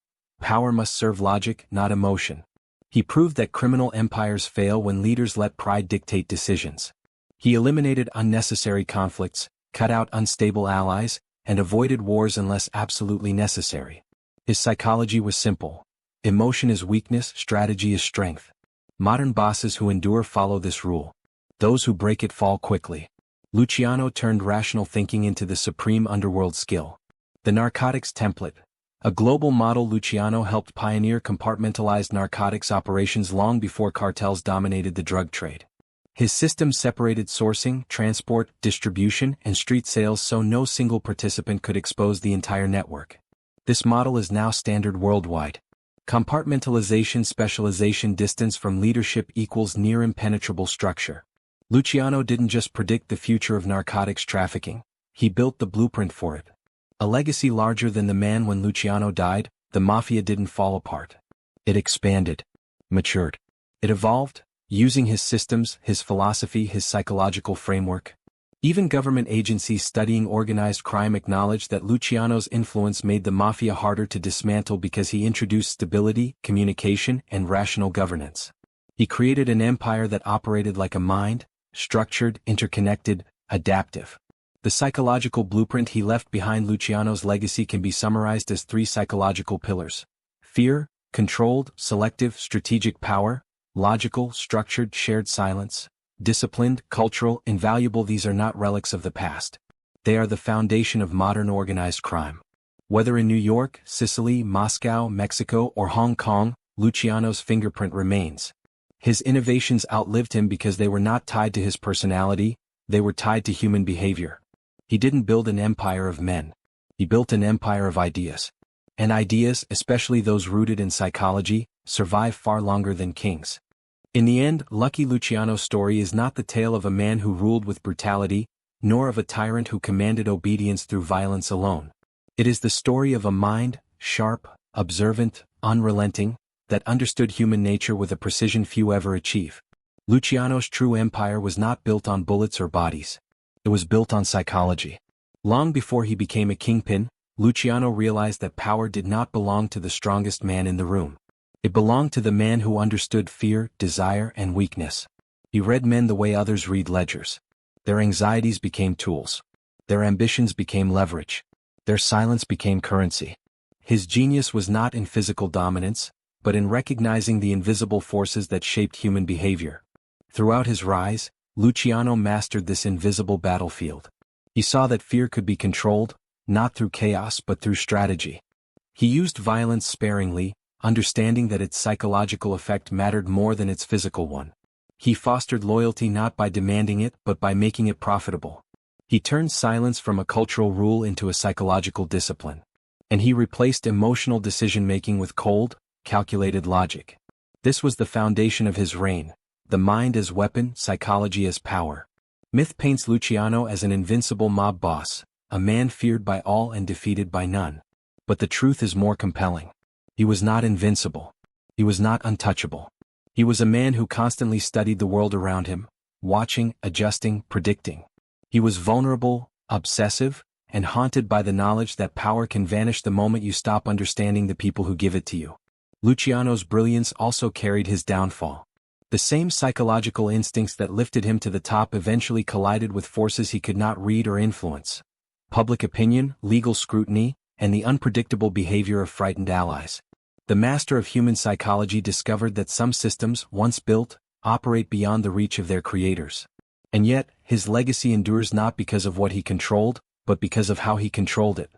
Power must serve logic, not emotion. He proved that criminal empires fail when leaders let pride dictate decisions. He eliminated unnecessary conflicts, cut out unstable allies, and avoided wars unless absolutely necessary. His psychology was simple. Emotion is weakness, strategy is strength. Modern bosses who endure follow this rule. Those who break it fall quickly. Luciano turned rational thinking into the supreme underworld skill. The narcotics template. A global model. Luciano helped pioneer compartmentalized narcotics operations long before cartels dominated the drug trade. His system separated sourcing, transport, distribution, and street sales so no single participant could expose the entire network. This model is now standard worldwide. Compartmentalization, specialization, distance from leadership equals near impenetrable structure. Luciano didn't just predict the future of narcotics trafficking, he built the blueprint for it. A legacy larger than the man. When Luciano died, the mafia didn't fall apart. It expanded, matured. It evolved, using his systems, his philosophy, his psychological framework. Even government agencies studying organized crime acknowledged that Luciano's influence made the mafia harder to dismantle because he introduced stability, communication, and rational governance. He created an empire that operated like a mind, structured, interconnected, adaptive. The psychological blueprint he left behind. Luciano's legacy can be summarized as three psychological pillars: fear, controlled, selective, strategic power; logical, structured, shared silence; disciplined, cultural, invaluable. These are not relics of the past. They are the foundation of modern organized crime. Whether in New York, Sicily, Moscow, Mexico, or Hong Kong, Luciano's fingerprint remains. His innovations outlived him because they were not tied to his personality, they were tied to human behavior. He didn't build an empire of men. He built an empire of ideas. And ideas, especially those rooted in psychology, survive far longer than kings. In the end, Lucky Luciano's story is not the tale of a man who ruled with brutality, nor of a tyrant who commanded obedience through violence alone. It is the story of a mind, sharp, observant, unrelenting, that understood human nature with a precision few ever achieve. Luciano's true empire was not built on bullets or bodies. It was built on psychology. Long before he became a kingpin, Luciano realized that power did not belong to the strongest man in the room. It belonged to the man who understood fear, desire, and weakness. He read men the way others read ledgers. Their anxieties became tools. Their ambitions became leverage. Their silence became currency. His genius was not in physical dominance, but in recognizing the invisible forces that shaped human behavior. Throughout his rise, Luciano mastered this invisible battlefield. He saw that fear could be controlled, not through chaos but through strategy. He used violence sparingly, understanding that its psychological effect mattered more than its physical one. He fostered loyalty not by demanding it but by making it profitable. He turned silence from a cultural rule into a psychological discipline. And he replaced emotional decision-making with cold, calculated logic. This was the foundation of his reign, the mind as weapon, psychology as power. Myth paints Luciano as an invincible mob boss, a man feared by all and defeated by none. But the truth is more compelling. He was not invincible. He was not untouchable. He was a man who constantly studied the world around him, watching, adjusting, predicting. He was vulnerable, obsessive, and haunted by the knowledge that power can vanish the moment you stop understanding the people who give it to you. Luciano's brilliance also carried his downfall. The same psychological instincts that lifted him to the top eventually collided with forces he could not read or influence: public opinion, legal scrutiny, and the unpredictable behavior of frightened allies. The master of human psychology discovered that some systems, once built, operate beyond the reach of their creators. And yet, his legacy endures not because of what he controlled, but because of how he controlled it.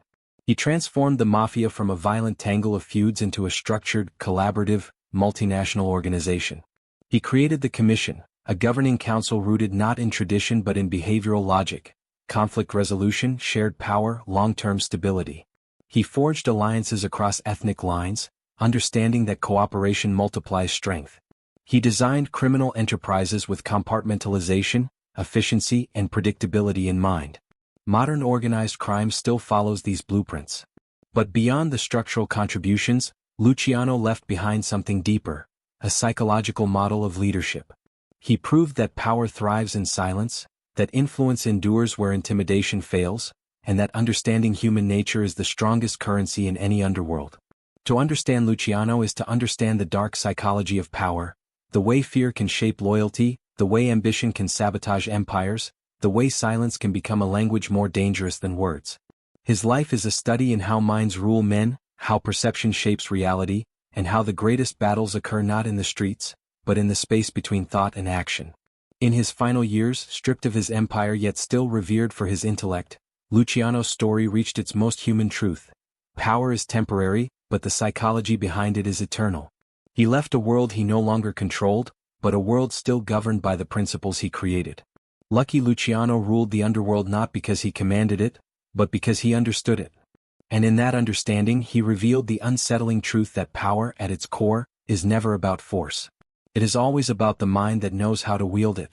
He transformed the mafia from a violent tangle of feuds into a structured, collaborative, multinational organization. He created the Commission, a governing council rooted not in tradition but in behavioral logic, conflict resolution, shared power, long-term stability. He forged alliances across ethnic lines, understanding that cooperation multiplies strength. He designed criminal enterprises with compartmentalization, efficiency, and predictability in mind. Modern organized crime still follows these blueprints. But beyond the structural contributions, Luciano left behind something deeper: a psychological model of leadership. He proved that power thrives in silence, that influence endures where intimidation fails, and that understanding human nature is the strongest currency in any underworld. To understand Luciano is to understand the dark psychology of power, the way fear can shape loyalty, the way ambition can sabotage empires, the way silence can become a language more dangerous than words. His life is a study in how minds rule men, how perception shapes reality, and how the greatest battles occur not in the streets, but in the space between thought and action. In his final years, stripped of his empire yet still revered for his intellect, Luciano's story reached its most human truth. Power is temporary, but the psychology behind it is eternal. He left a world he no longer controlled, but a world still governed by the principles he created. Lucky Luciano ruled the underworld not because he commanded it, but because he understood it. And in that understanding he revealed the unsettling truth that power, at its core, is never about force. It is always about the mind that knows how to wield it.